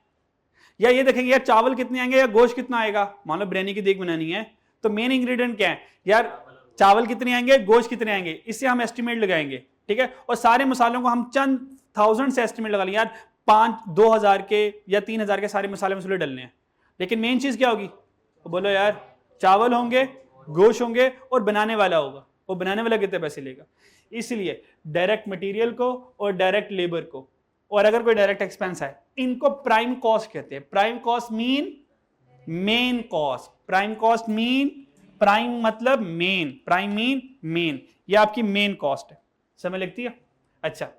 या ये देखेंगे यार चावल कितने आएंगे या गोश्त कितना आएगा। मान लो बिरयानी की देग बनानी है तो मेन इंग्रेडिएंट क्या है? यार चावल कितने आएंगे, गोश्त कितने आएंगे, इससे हम एस्टिमेट लगाएंगे, ठीक है। और सारे मसालों को हम चंद थाउजेंड से एस्टिमेट लगा लेंगे, यार 5-2,000 के या 3,000 के सारे मसाले डलने हैं। लेकिन मेन चीज क्या होगी? तो बोलो यार, चावल होंगे, गोश्त होंगे और बनाने वाला होगा। वो बनाने वाला कितने पैसे लेगा? इसलिए डायरेक्ट मटेरियल को और डायरेक्ट लेबर को, और अगर कोई डायरेक्ट एक्सपेंस है, इनको प्राइम कॉस्ट कहते हैं। Prime cost mean main cost, prime cost mean, prime मतलब मेन, प्राइम मीन मेन, ये आपकी मेन कॉस्ट है। समझ लगती है? अच्छा,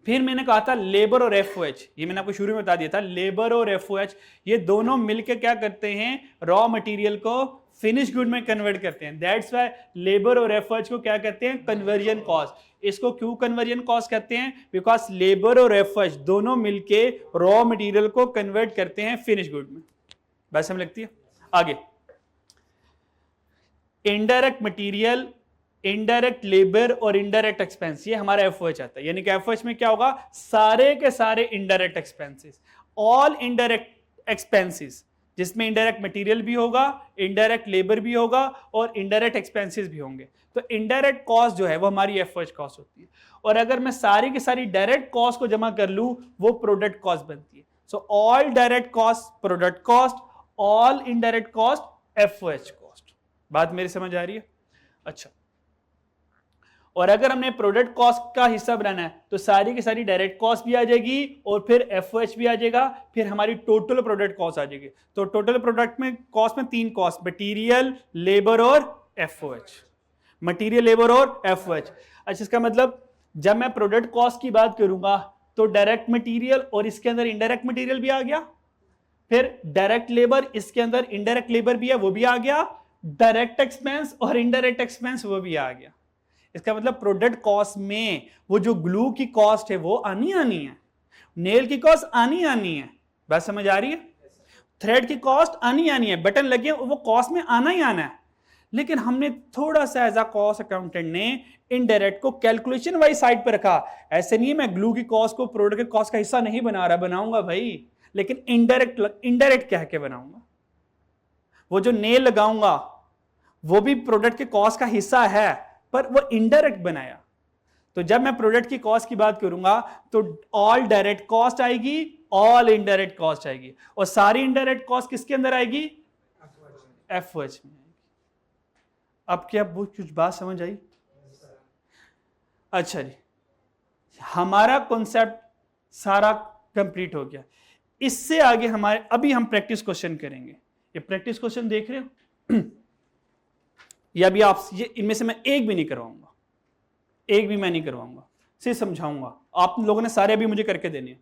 फिर मैंने कहा था लेबर और एफओएच, ये मैंने आपको शुरू में बता दिया था, लेबर और एफओएच ये दोनों मिलकर क्या करते हैं, रॉ मटेरियल को फिनिश गुड में कन्वर्ट करते हैं। दैट्स व्हाई लेबर और एफओएच को क्या कहते हैं, कन्वर्जन कॉस्ट। इसको क्यों कन्वर्जन कॉस्ट कहते हैं, बिकॉज लेबर और एफओएच दोनों मिलके रॉ मटेरियल को कन्वर्ट करते हैं फिनिश गुड में। बात समझ लगती है? आगे, इनडायरेक्ट मटेरियल, इनडायरेक्ट लेबर और इनडायरेक्ट एक्सपेंस, ये हमारा एफओएच आता है। यानी कि एफओएच में क्या होगा, सारे के सारे indirect expenses, all indirect expenses, जिसमें इनडायरेक्ट मटेरियल भी होगा, इनडायरेक्ट लेबर भी होगा और इनडायरेक्ट एक्सपेंसेस भी होंगे। तो इनडायरेक्ट कॉस्ट जो है वो हमारी एफओएच कॉस्ट होती है। और अगर मैं सारी की सारी डायरेक्ट कॉस्ट को जमा कर लूं, वो प्रोडक्ट कॉस्ट बनती है। So all direct cost product cost, all indirect cost FOH cost. बात मेरी समझ आ रही है? अच्छा, और अगर हमने प्रोडक्ट कॉस्ट का हिस्सा बनाना है तो सारी की सारी डायरेक्ट कॉस्ट भी आ जाएगी और फिर एफओएच भी आ जाएगा, फिर हमारी टोटल प्रोडक्ट कॉस्ट आ जाएगी। तो टोटल प्रोडक्ट में कॉस्ट में तीन कॉस्ट, मटेरियल, लेबर और एफओएच। मटेरियल, लेबर और एफओएच। अच्छा, इसका मतलब जब मैं प्रोडक्ट कॉस्ट की बात करूंगा तो डायरेक्ट मटेरियल और इसके अंदर इनडायरेक्ट मटेरियल भी आ गया, फिर डायरेक्ट लेबर, इसके अंदर इनडायरेक्ट लेबर भी है वो भी आ गया, डायरेक्ट एक्सपेंस और इनडायरेक्ट एक्सपेंस वो भी आ गया। इसका मतलब प्रोडक्ट कॉस्ट में वो जो ग्लू की कॉस्ट है वो आनी है, नेल की कॉस्ट आनी है। बात समझ आ रही है? थ्रेड की कॉस्ट आनी है, बटन लगे वो कॉस्ट में आना ही आना है। लेकिन हमने थोड़ा सा एज अ कॉस्ट अकाउंटेंट ने इनडायरेक्ट को कैलकुलेशन वाइज साइड पर रखा। ऐसे नहीं मैं ग्लू की कॉस्ट को प्रोडक्ट कॉस्ट का हिस्सा नहीं बना रहा, बनाऊंगा भाई, लेकिन इनडायरेक्ट कह के बनाऊंगा। वो जो नेल लगाऊंगा वो भी प्रोडक्ट के कॉस्ट का हिस्सा है, पर वो इनडायरेक्ट बनाया। तो जब मैं प्रोडक्ट की कॉस्ट की बात करूंगा तो ऑल डायरेक्ट कॉस्ट आएगी, ऑल इनडायरेक्ट कॉस्ट आएगी, और सारी इनडायरेक्ट कॉस्ट किसके अंदर आएगी, एफओएच में आएगी। अब क्या कुछ बात समझ आई? अच्छा जी, हमारा कॉन्सेप्ट सारा कंप्लीट हो गया। इससे आगे हमारे अभी हम प्रैक्टिस क्वेश्चन करेंगे। ये प्रैक्टिस क्वेश्चन देख रहे हो या अभी आप ये इनमें से मैं एक भी नहीं करवाऊंगा, एक भी मैं नहीं करवाऊंगा, सिर्फ समझाऊंगा। आप लोगों ने सारे अभी मुझे करके देने हैं।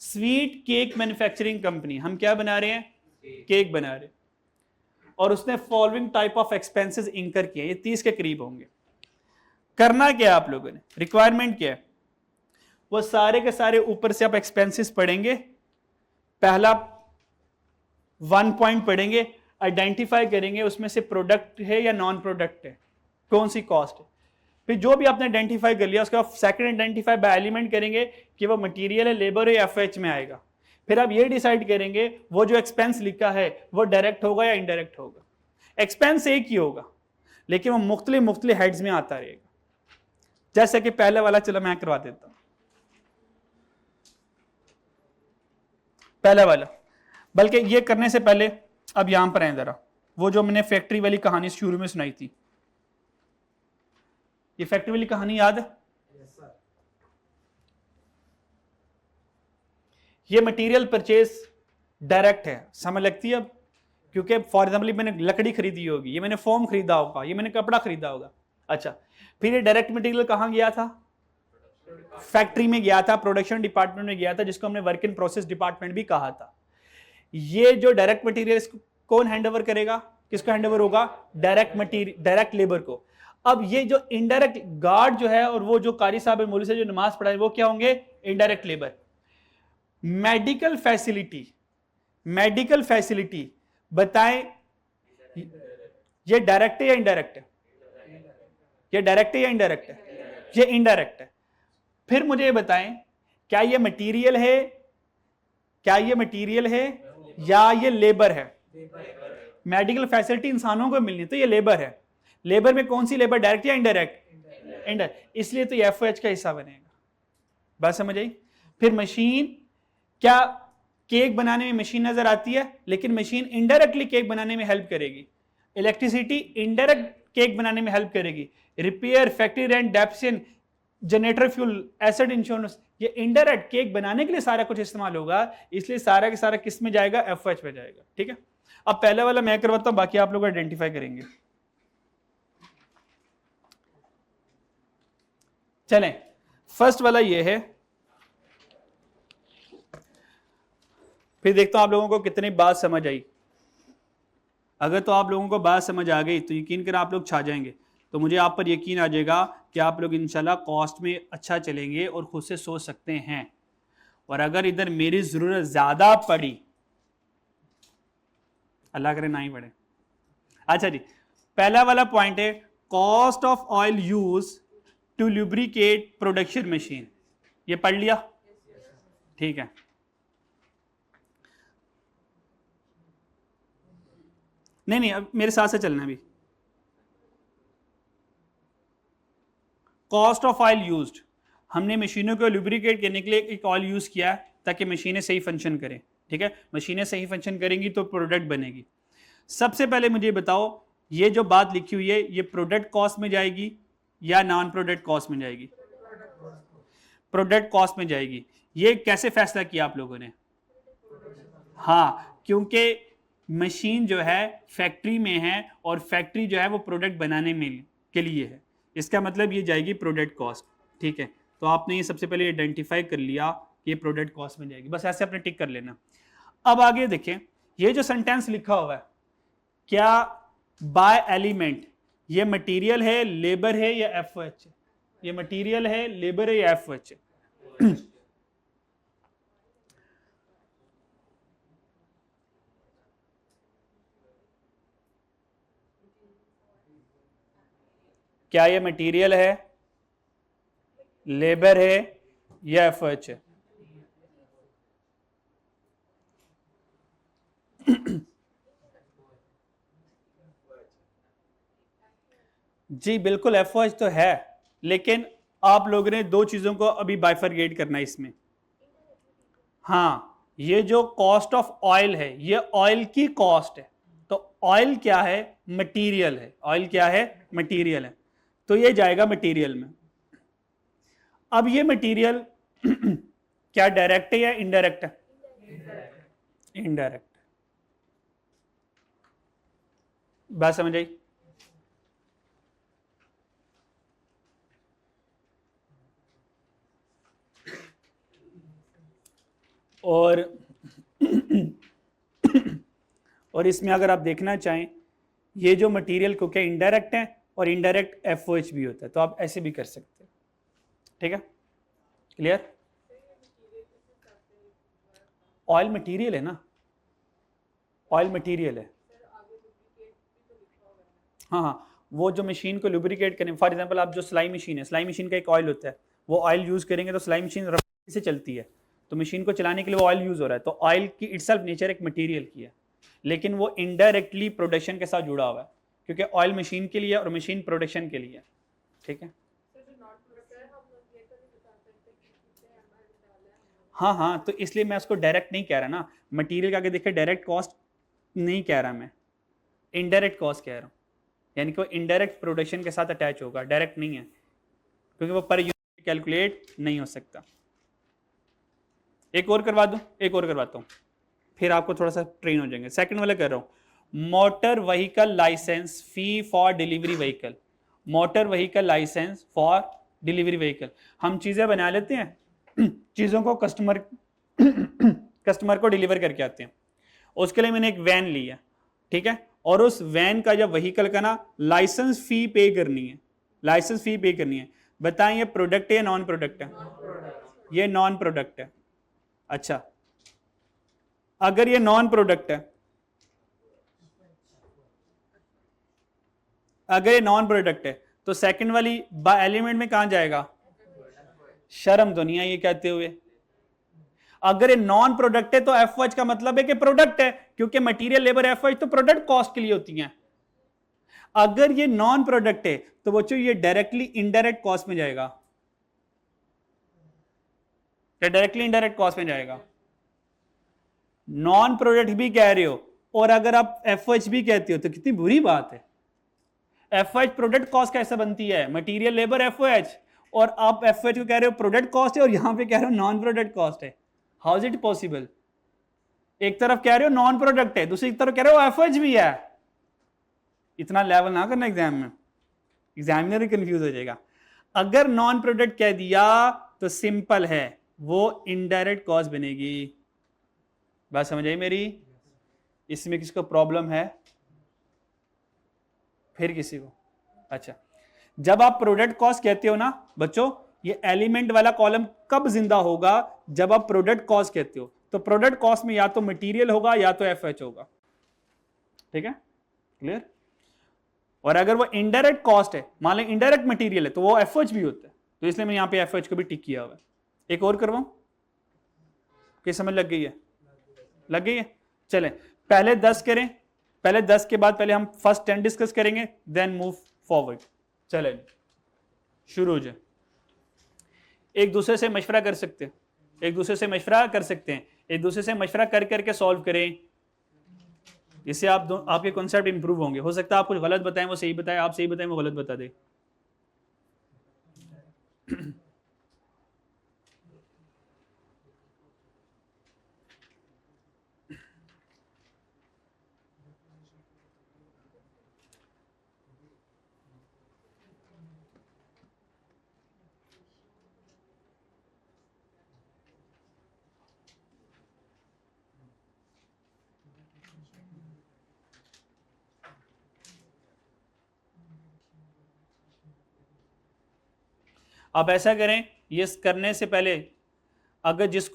स्वीट केक मैन्युफैक्चरिंग कंपनी, हम क्या बना रहे हैं, केक बना रहे हैं, और उसने फॉलोइंग टाइप ऑफ एक्सपेंसेस इंकर किए, ये 30 के करीब होंगे। करना क्या है आप लोगों ने, रिक्वायरमेंट क्या है, वो सारे के सारे ऊपर से आप एक्सपेंसेस पढ़ेंगे। पहला 1 पॉइंट पढ़ेंगे, आइडेंटिफाई करेंगे उसमें से प्रोडक्ट है या नॉन प्रोडक्ट है, कौन सी कॉस्ट है। फिर जो भी आपने आइडेंटिफाई कर लिया उसका सेकंड आइडेंटिफाई बाय एलिमेंट करेंगे कि वो मटेरियल है, लेबर है या एफएच में आएगा। फिर आप ये डिसाइड करेंगे वो जो एक्सपेंस लिखा है वो डायरेक्ट होगा या इनडायरेक्ट होगा। एक्सपेंस एक ही होगा लेकिन वो मुख्तलिफ हेड्स में आता रहेगा। जैसे कि पहले वाला, चलो मैं करवा देता हूं पहला वाला। बल्कि ये करने से पहले अब यहां पर आए जरा, वो जो मैंने फैक्ट्री वाली कहानी शुरू में सुनाई थी, ये फैक्ट्री वाली कहानी याद है? ये मटेरियल परचेज डायरेक्ट है, समझ लगती है अब? क्योंकि फॉर एग्जाम्पल मैंने लकड़ी खरीदी होगी, ये मैंने फोम खरीदा होगा, ये मैंने कपड़ा खरीदा होगा। अच्छा, फिर ये डायरेक्ट मटेरियल कहां गया था, फैक्ट्री में गया था, प्रोडक्शन डिपार्टमेंट में गया था, जिसको हमने वर्क इन प्रोसेस डिपार्टमेंट भी कहा था। ये जो डायरेक्ट मटेरियल कौन हैंडओवर करेगा, किसको हैंडओवर होगा, डायरेक्ट लेबर को। अब ये जो इनडायरेक्ट गार्ड जो है और वो जो कारी साहब मौलवी से जो नमाज पढ़ाए वो क्या होंगे, इनडायरेक्ट लेबर। मेडिकल फैसिलिटी बताएं, ये डायरेक्ट है या इनडायरेक्ट है, ये डायरेक्ट है या इनडायरेक्ट है, ये इनडायरेक्ट है। फिर मुझे ये बताएं क्या ये मटेरियल है, क्या ये मटेरियल है या ये लेबर है। मेडिकल फैसिलिटी इंसानों को मिलनी तो ये लेबर है। लेबर में कौन सी लेबर, डायरेक्ट या इनडायरेक्ट, इनडायरेक्ट, इसलिए तो ये एफओएच का हिस्सा बनेगा। बात समझ आई? फिर मशीन, क्या केक बनाने में मशीन नजर आती है लेकिन मशीन इनडायरेक्टली केक बनाने में हेल्प करेगी। इलेक्ट्रिसिटी इनडायरेक्ट केक बनाने में हेल्प करेगी। Repair, factory rent, डेप्शन, generator fuel, asset insurance, ये इनडायरेक्ट केक बनाने के लिए सारा कुछ इस्तेमाल होगा, इसलिए सारा के सारा किस में जाएगा, एफओएच में जाएगा। ठीक है, अब पहला वाला मैं करवाता हूं, बाकी आप लोग आइडेंटिफाई करेंगे। चलें, फर्स्ट वाला ये है, फिर देखता हूं आप लोगों को कितनी बात समझ आई। अगर तो आप लोगों को बात समझ आ गई तो यकीन कर आप लोग छा जाएंगे, तो मुझे आप पर यकीन आ जाएगा कि आप लोग इंशाल्लाह कॉस्ट में अच्छा चलेंगे और खुद से सोच सकते हैं। और अगर इधर मेरी जरूरत ज्यादा पड़ी, अल्लाह करे ना ही पड़े। अच्छा जी, पहला वाला पॉइंट है cost of oil use to lubricate production machine. ये पढ़ लिया? ठीक है। नहीं, अब मेरे साथ से चलना भी। कॉस्ट ऑफ ऑयल यूज्ड, हमने मशीनों को लुब्रिकेट करने के लिए एक ऑयल यूज किया है ताकि मशीनें सही फंक्शन करें। ठीक है, मशीनें सही फंक्शन करेंगी तो प्रोडक्ट बनेगी। सबसे पहले मुझे बताओ, ये जो बात लिखी हुई है ये प्रोडक्ट कॉस्ट में जाएगी या नॉन प्रोडक्ट कॉस्ट में जाएगी? प्रोडक्ट कॉस्ट में जाएगी। ये कैसे फैसला किया आप लोगों ने? हाँ, क्योंकि मशीन जो है फैक्ट्री में है और फैक्ट्री जो है वो प्रोडक्ट बनाने में के लिए है, इसका मतलब ये जाएगी प्रोडक्ट कॉस्ट। ठीक है, तो आपने ये सबसे पहले आइडेंटिफाई कर लिया कि ये प्रोडक्ट कॉस्ट में जाएगी, बस ऐसे अपने टिक कर लेना। अब आगे देखें, ये जो सेंटेंस लिखा हुआ है, क्या बाय एलिमेंट ये मटेरियल है, लेबर है या एफओएच है? ये मटेरियल है, लेबर है या एफओएच है? क्या ये मटेरियल है, लेबर है या एफओएच है? जी बिल्कुल एफओएच तो है, लेकिन आप लोगों ने दो चीजों को अभी बाइफरगेट करना है इसमें। हाँ, ये जो कॉस्ट ऑफ ऑयल है ये ऑयल की कॉस्ट है, तो ऑयल क्या है? मटेरियल है। ऑयल क्या है? मटेरियल है, तो ये जाएगा मटेरियल में। अब ये मटेरियल क्या डायरेक्ट है या इनडायरेक्ट है? इनडायरेक्ट। बात समझ आई? और और इसमें अगर आप देखना चाहें, ये जो मटेरियल को क्या इनडायरेक्ट है और इनडायरेक्ट एफओएच भी होता है, तो आप ऐसे भी कर सकते हैं। ठीक है, क्लियर? ऑयल मटेरियल है ना, ऑयल मटेरियल है। हाँ हाँ, वो जो मशीन को लुब्रिकेट करें, फॉर एग्जांपल आप जो सिलाई मशीन है, सिलाई मशीन का एक ऑयल होता है, वो ऑयल यूज करेंगे तो सिलाई मशीन रफ्तार से चलती है, तो मशीन को चलाने के लिए वो ऑयल यूज हो रहा है, तो ऑयल की इटसेल्फ नेचर एक मटेरियल की है, लेकिन वो इनडायरेक्टली प्रोडक्शन के साथ जुड़ा हुआ है, क्योंकि ऑयल मशीन के लिए और मशीन प्रोडक्शन के लिए। ठीक है, हाँ हाँ, तो इसलिए मैं उसको डायरेक्ट नहीं कह रहा ना, मटेरियल का आगे देखिए डायरेक्ट कॉस्ट नहीं कह रहा मैं, इनडायरेक्ट कॉस्ट कह रहा हूँ, यानी कि वो इनडायरेक्ट प्रोडक्शन के साथ अटैच होगा, डायरेक्ट नहीं है, क्योंकि वो पर यूनिट कैलकुलेट नहीं हो सकता। एक और करवा दूं, एक और करवाता हूँ, फिर आपको थोड़ा सा ट्रेन हो जाएंगे। सेकंड वाला कर रहा हूँ, motor vehicle licence fee for delivery vehicle. Motor vehicle licence for delivery vehicle, हम चीज़ें बना लेते हैं, चीज़ों को कस्टमर को डिलीवर करके आते हैं, उसके लिए मैंने एक वैन ली है, ठीक है, और उस वैन का जब व्हीकल का ना लाइसेंस फी पे करनी है, लाइसेंस फी पे करनी है, बताएं ये प्रोडक्ट है या नॉन प्रोडक्ट है? ये नॉन प्रोडक्ट है। अच्छा, अगर ये नॉन प्रोडक्ट है, अगर ये नॉन प्रोडक्ट है तो सेकंड वाली बाय एलिमेंट में कहां जाएगा? शर्म तो नहीं है ये कहते हुए। अगर ये नॉन प्रोडक्ट है तो एफओएच का मतलब है कि प्रोडक्ट है, क्योंकि मटेरियल लेबर एफओएच तो प्रोडक्ट कॉस्ट के लिए होती हैं। अगर ये नॉन प्रोडक्ट है तो बच्चों ये डायरेक्टली इनडायरेक्ट कॉस्ट में जाएगा, क्या डायरेक्टली इनडायरेक्ट कॉस्ट में जाएगा? नॉन प्रोडक्ट भी कह रहे हो और अगर आप एफओएच भी कहते हो तो कितनी बुरी बात है। एफओएच प्रोडक्ट कॉस्ट कैसे बनती है? मटेरियल लेबर एफओएच, और आप एफओएच को कह रहे हो प्रोडक्ट कॉस्ट है और यहां पे कह रहे हो नॉन प्रोडक्ट कॉस्ट है। How is it possible? एक तरफ कह रहे हो नॉन प्रोडक्ट है, दूसरी तरफ कह रहे हो एफओएच भी है। इतना लेवल ना करना एग्जाम में, एग्जामिनर ही कंफ्यूज हो जाएगा। अगर नॉन प्रोडक्ट कह दिया तो सिंपल है, वो इनडायरेक्ट कॉस्ट बनेगी। बात समझ आई मेरी? इसमें किसको प्रॉब्लम है? फिर किसी को? अच्छा, जब आप प्रोडक्ट कॉस्ट कहते हो ना बच्चों, ये एलिमेंट वाला कॉलम कब जिंदा होगा? जब आप प्रोडक्ट कॉस्ट कहते हो। तो प्रोडक्ट कॉस्ट में या तो मटेरियल होगा या तो एफएच होगा। ठीक है, क्लियर? और अगर वो इनडायरेक्ट कॉस्ट है, मान लें इनडायरेक्ट मटेरियल है, तो वो एफएच भी होता है। तो इसलिए मैं यहां पे एफएच को भी टिक किया हुआ है। एक और करवाऊं? क्या समझ लग गई है? लग गई है? चलें, पहले 10 करें। पहले 10 के बाद पहले हम फर्स्ट 10 डिस्कस करेंगे, देन मूव फॉरवर्ड। चलें, शुरू हो जाए। एक दूसरे से मशवरा कर सकते हैं, एक दूसरे से मशवरा कर सकते हैं, एक दूसरे से मशवरा कर करके सॉल्व करें। इससे आपके कॉन्सेप्ट इंप्रूव होंगे। हो सकता है आप कुछ गलत बताएं, वो सही बताएं, आप सही बताएं, वो गलत बता दे। अब ऐसा करें, ये करने से पहले अगर जिस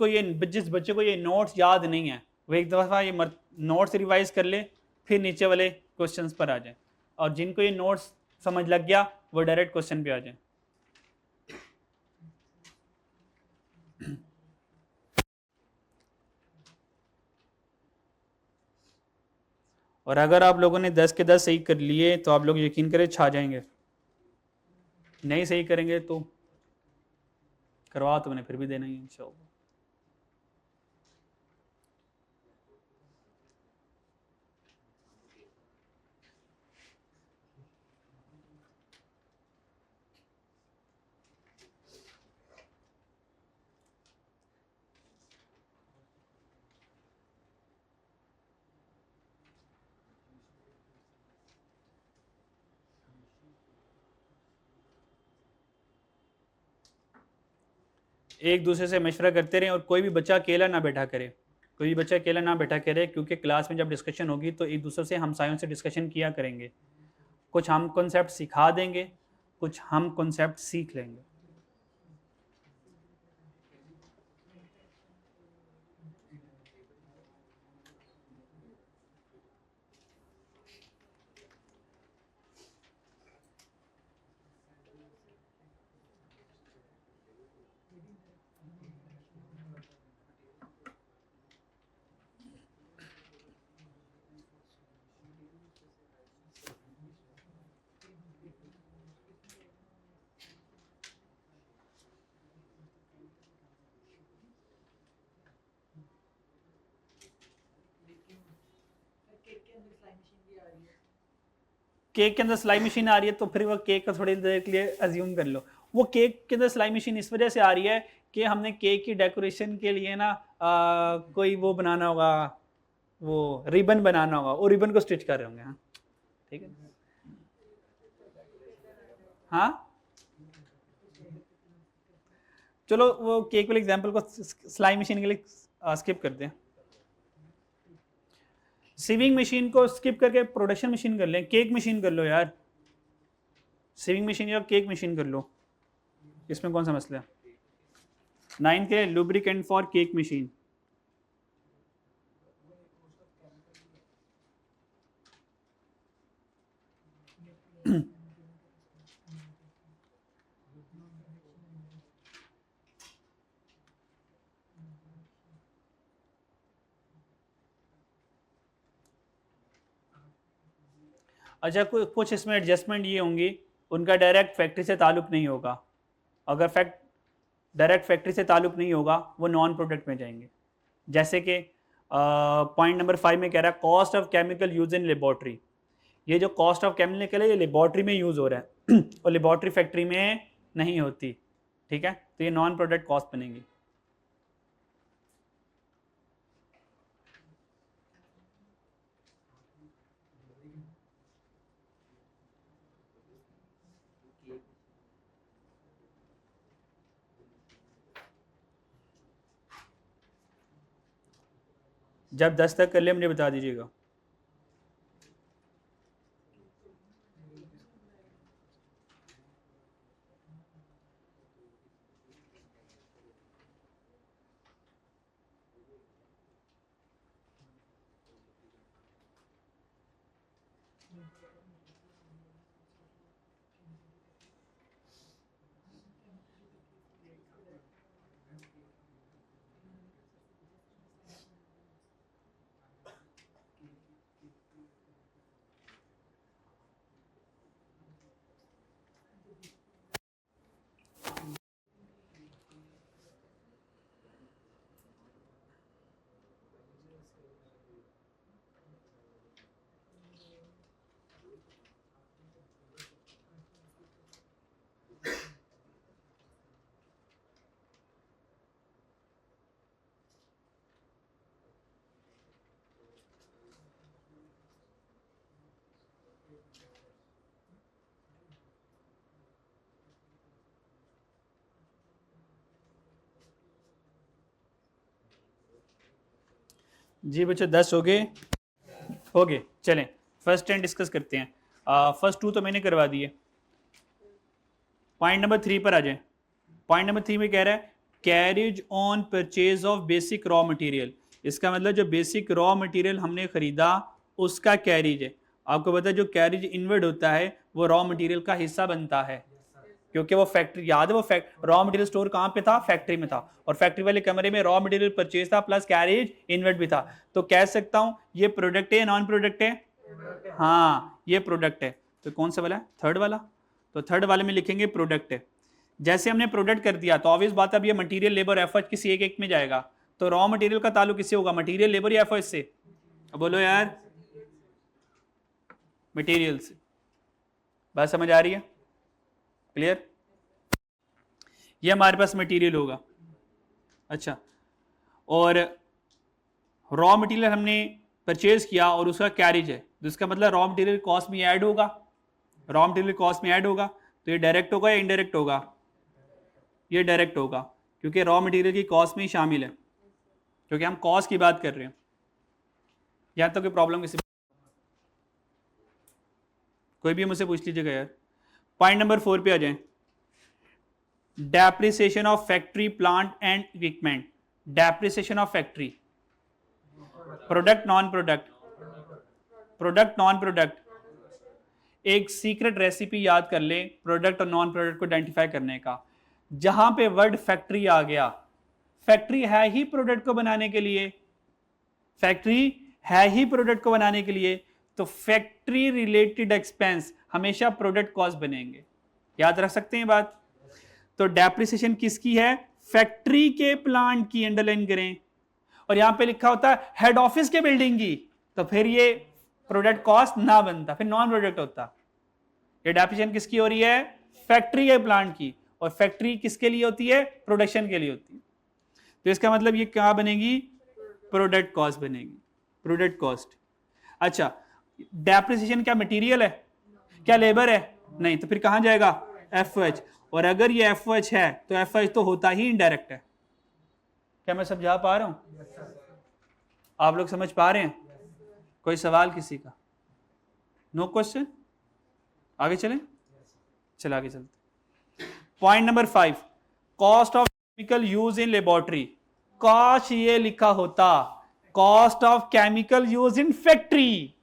बच्चे को ये नोट्स याद नहीं है, वो एक दफ़ा ये नोट्स रिवाइज कर ले, फिर नीचे वाले क्वेश्चंस पर आ जाए। और जिनको ये नोट्स समझ लग गया, वो डायरेक्ट क्वेश्चन पे आ जाए। और अगर आप लोगों ने 10 के 10 सही कर लिए तो आप लोग यकीन करें छा जाएंगे। नहीं सही करेंगे तो करवा तो मैंने फिर भी देना ही है इंशाल्लाह। एक दूसरे से मशवरा करते रहें और कोई भी बच्चा अकेला ना बैठा करे, कोई भी बच्चा अकेला ना बैठा करे, क्योंकि क्लास में जब डिस्कशन होगी तो एक दूसरे से हमसायों से डिस्कशन किया करेंगे। कुछ हम कॉन्सेप्ट सिखा देंगे, कुछ हम कॉन्सेप्ट सीख लेंगे। केक के अंदर सिलाई मशीन आ रही है, तो फिर वो केक का थोड़ी देर के लिए अज्यूम कर लो। वो केक के अंदर सिलाई मशीन इस वजह से आ रही है कि हमने केक की डेकोरेशन के लिए ना कोई वो बनाना होगा, वो रिबन बनाना होगा, वो रिबन को स्टिच कर रहे होंगे। हाँ ठीक है, हाँ चलो वो केक वाले एग्जाम्पल को सिलाई मशीन के लिए स्किप करते हैं। सीविंग मशीन को स्किप करके प्रोडक्शन मशीन कर लें, केक मशीन कर लो यार। सीविंग मशीन या केक मशीन कर लो, इसमें कौन सा मसला है? 9 के लुब्रिकेंट फॉर केक मशीन। अच्छा, कुछ इसमें एडजस्टमेंट ये होंगी, उनका डायरेक्ट फैक्ट्री से ताल्लुक नहीं होगा। अगर डायरेक्ट फैक्ट्री से ताल्लुक नहीं होगा, वो नॉन प्रोडक्ट में जाएंगे। जैसे कि पॉइंट नंबर 5 में कह रहा है cost of chemical use in laboratory. ये जो कॉस्ट ऑफ केमिकल है, ये लेबॉर्ट्री में यूज़ हो रहा है और लेबॉर्ट्री फैक्ट्री में नहीं होती। ठीक है, तो ये नॉन प्रोडक्ट कॉस्ट बनेगी। जब 10 तक कर ले मुझे बता दीजिएगा। जी बच्चों 10 हो गए। चलें फर्स्ट 10 डिस्कस करते हैं। फर्स्ट 2 तो मैंने करवा दिए। पॉइंट नंबर 3 पर आ जाए। पॉइंट नंबर 3 में कह रहा है carriage on purchase of basic raw material. इसका मतलब जो बेसिक रॉ मटेरियल हमने खरीदा उसका कैरिज है। आपको पता है जो कैरिज इनवर्ड होता है वो रॉ मटेरियल का हिस्सा बनता है, क्योंकि वो फैक्ट्री, याद है वो रॉ मटेरियल स्टोर कहाँ पे था? फैक्ट्री में था, और फैक्ट्री वाले कमरे में रॉ मटेरियल परचेज था प्लस कैरिज इनवर्ड भी था। तो कह सकता हूं ये प्रोडक्ट है या नॉन प्रोडक्ट है? हाँ ये प्रोडक्ट है। तो कौन सा वाला है? थर्ड वाला। तो थर्ड वाले में लिखेंगे प्रोडक्ट है। जैसे हमने प्रोडक्ट कर दिया तो ऑब्वियस बात है अब ये मटीरियल लेबर एफर्ट किसी एक एक में जाएगा। तो रॉ मटेरियल का ताल्लुक किससे होगा? मटीरियल लेबर या एफर्ट से? अब बोलो यार, मटीरियल से। बात समझ आ रही है? क्लियर? ये हमारे पास मटेरियल होगा। अच्छा, और रॉ मटेरियल हमने परचेज किया और उसका कैरिज है, तो इसका मतलब रॉ मटेरियल कॉस्ट में ऐड होगा। रॉ मटेरियल कॉस्ट में ऐड होगा तो ये डायरेक्ट होगा या इनडायरेक्ट होगा? ये डायरेक्ट होगा, क्योंकि रॉ मटेरियल की कॉस्ट में ही शामिल है, क्योंकि हम कॉस्ट की बात कर रहे हैं। यहां तक कोई प्रॉब्लम किसी, कोई भी मुझसे पूछ लीजिएगा यार। पॉइंट नंबर 4 पे आ जाएं। Depreciation of factory plant and equipment. Depreciation of factory, product non product, product non product. एक सीक्रेट रेसिपी याद कर ले प्रोडक्ट और नॉन प्रोडक्ट को आइडेंटिफाई करने का। जहां पे वर्ड फैक्ट्री आ गया, फैक्ट्री है ही प्रोडक्ट को बनाने के लिए, फैक्ट्री है ही प्रोडक्ट को बनाने के लिए, तो फैक्ट्री रिलेटेड एक्सपेंस हमेशा प्रोडक्ट कॉस्ट बनेंगे। याद रख सकते हैं बात? तो डेप्रिसिएशन किसकी है? फैक्ट्री के प्लांट की, अंडरलाइन करें। और यहां पे लिखा होता है हेड ऑफिस के बिल्डिंग की, तो फिर ये प्रोडक्ट कॉस्ट ना बनता, फिर नॉन प्रोडक्ट होता। ये डेप्रिसिएशन किसकी हो रही है? फैक्ट्री के प्लांट की। और फैक्ट्री किसके लिए होती है? प्रोडक्शन के लिए होती है। तो इसका मतलब ये क्या बनेगी? प्रोडक्ट कॉस्ट बनेगी, प्रोडक्ट कॉस्ट। अच्छा, डेप्रिसिएशन क्या मटेरियल है? क्या लेबर है? नहीं, तो फिर कहां जाएगा? एफओएच। और अगर ये एफओएच है तो एफओएच तो होता ही इनडायरेक्ट है। क्या मैं समझा पा रहा हूं? आप लोग समझ पा रहे हैं? कोई सवाल किसी का? No question? आगे चलें? चल आगे चलते। Point number 5, cost of chemical use in laboratory. Cost ये लिखा होता cost of chemical use in factory,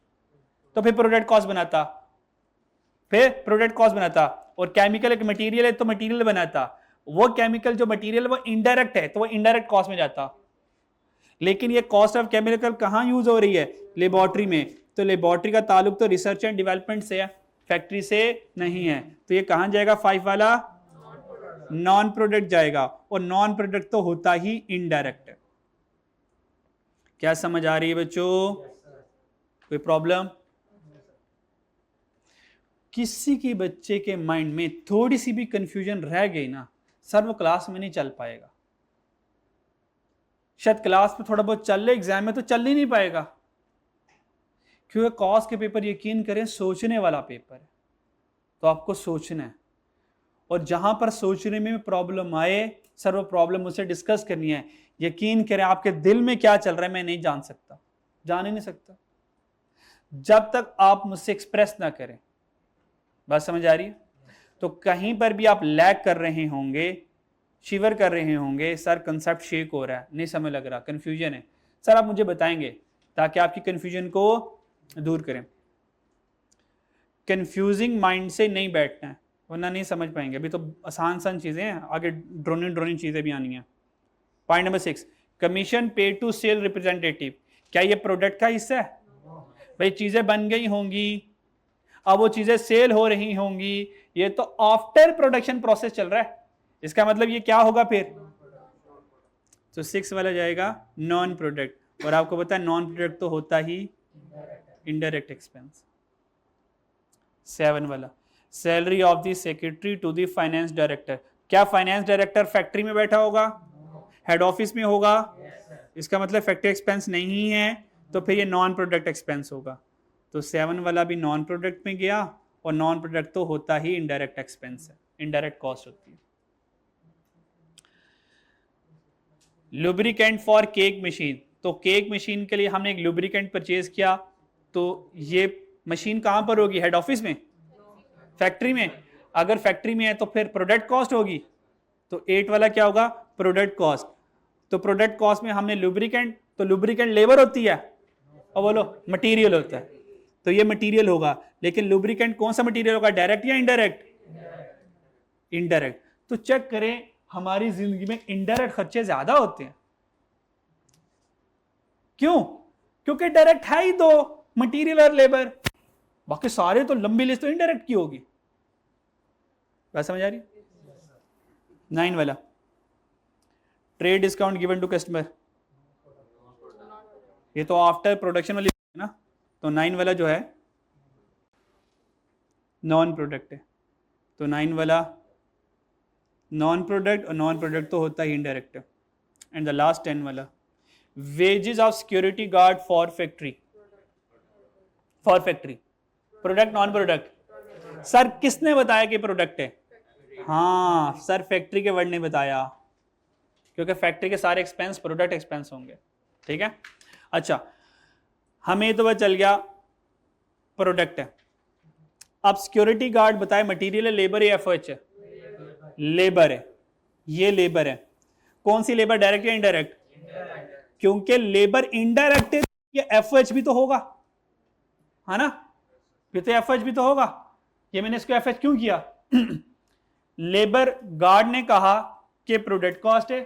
तो फिर प्रोडक्ट कॉस्ट बनाता, फिर प्रोडक्ट कॉस्ट बनाता। और केमिकल एक मटेरियल है तो मटेरियल बनाता। वो केमिकल जो मटेरियल वो इनडायरेक्ट है तो वो इनडायरेक्ट कॉस्ट में जाता। लेकिन ये कॉस्ट ऑफ केमिकल कहां यूज हो रही है? लेबोरेटरी में। तो लेबोरेटरी का ताल्लुक तो रिसर्च एंड डेवलपमेंट से है, फैक्ट्री से नहीं है। तो ये कहां जाएगा? 5 वाला नॉन प्रोडक्ट जाएगा। और नॉन प्रोडक्ट तो होता ही इनडायरेक्ट है। क्या समझ आ रही है बच्चों? कोई प्रॉब्लम? किसी के बच्चे के माइंड में थोड़ी सी भी कंफ्यूजन रह गई ना सर, वो क्लास में नहीं चल पाएगा। शायद क्लास में थोड़ा बहुत चल ले, एग्जाम में तो चल ही नहीं पाएगा, क्योंकि कॉस्ट के पेपर यकीन करें सोचने वाला पेपर है। तो आपको सोचना है, और जहां पर सोचने में प्रॉब्लम आए सर वो प्रॉब्लम मुझसे डिस्कस करनी है, यकीन करें आपके दिल में क्या चल रहा है मैं नहीं जान सकता, जान ही नहीं सकता जब तक आप मुझसे एक्सप्रेस ना करें। बात समझ आ रही है? तो कहीं पर भी आप लैग कर रहे होंगे, शिवर कर रहे होंगे, सर कंसेप्ट शेक हो रहा है, नहीं समझ लग रहा, कंफ्यूजन है, सर आप मुझे बताएंगे ताकि आपकी कंफ्यूजन को दूर करें। कंफ्यूजिंग माइंड से नहीं बैठना है वरना नहीं समझ पाएंगे। अभी तो आसान आसान चीजें हैं, आगे ड्रोनी चीजें भी आनी हैं। पॉइंट नंबर 6, कमीशन पे टू सेल रिप्रेजेंटेटिव, क्या ये प्रोडक्ट का हिस्सा है? भाई चीजें बन गई होंगी, अब वो चीजें सेल हो रही होंगी, ये तो आफ्टर प्रोडक्शन प्रोसेस चल रहा है, इसका मतलब ये क्या होगा फिर? तो 6 वाला जाएगा नॉन प्रोडक्ट, और आपको पता है नॉन प्रोडक्ट तो होता ही इनडायरेक्ट एक्सपेंस। 7 वाला salary of the secretary to the finance director, क्या फाइनेंस डायरेक्टर फैक्ट्री में बैठा होगा? हेड ऑफिस में होगा? इसका मतलब फैक्ट्री एक्सपेंस नहीं है, तो फिर ये नॉन प्रोडक्ट एक्सपेंस होगा। तो 7 वाला भी नॉन प्रोडक्ट में गया, और नॉन प्रोडक्ट तो होता ही इनडायरेक्ट एक्सपेंस है, इनडायरेक्ट कॉस्ट होती है। लुब्रिकेंट फॉर केक मशीन, तो केक मशीन के लिए हमने एक लुब्रिकेंट परचेज किया, तो ये मशीन कहां पर होगी? हेड ऑफिस में? फैक्ट्री में? अगर फैक्ट्री में है तो फिर प्रोडक्ट कॉस्ट होगी, तो 8 वाला क्या होगा? Product cost. तो प्रोडक्ट कॉस्ट में हमने लुब्रिकेंट, तो लुब्रिकेंट लेबर होती है और बोलो मटेरियल होता है, तो ये मटेरियल होगा, लेकिन लुब्रिकेंट कौन सा मटेरियल होगा? डायरेक्ट या इनडायरेक्ट? इनडायरेक्ट। तो चेक करें हमारी जिंदगी में इनडायरेक्ट खर्चे ज्यादा होते हैं, क्यों? क्योंकि डायरेक्ट है ही दो, मटेरियल और लेबर, बाकी सारे तो लंबी लिस्ट तो इनडायरेक्ट की होगी। बात समझ आ रही? 9 वाला trade discount given to customer, ये तो आफ्टर प्रोडक्शन वाली है ना, तो 9 वाला जो है नॉन प्रोडक्ट है, तो 9 वाला नॉन प्रोडक्ट, और नॉन प्रोडक्ट तो होता ही इनडायरेक्ट है। एंड द लास्ट 10 वाला wages of security guard for factory, for factory product non product? Sir किसने बताया कि प्रोडक्ट है? हाँ सर, फैक्ट्री के वर्ड ने बताया, क्योंकि फैक्ट्री के सारे एक्सपेंस प्रोडक्ट एक्सपेंस होंगे। ठीक है, अच्छा हमें तो वह चल गया प्रोडक्ट है। अब सिक्योरिटी गार्ड बताए मटेरियल है, लेबर या एफओएच है? लेबर है, ये लेबर है। कौन सी लेबर? डायरेक्ट या इनडायरेक्ट? क्योंकि लेबर इनडायरेक्ट है, ये एफओएच भी तो होगा, है ना? फिर तो एफएच भी तो होगा, ये मैंने इसको एफएच क्यों किया? लेबर गार्ड ने कहा कि प्रोडक्ट कॉस्ट है,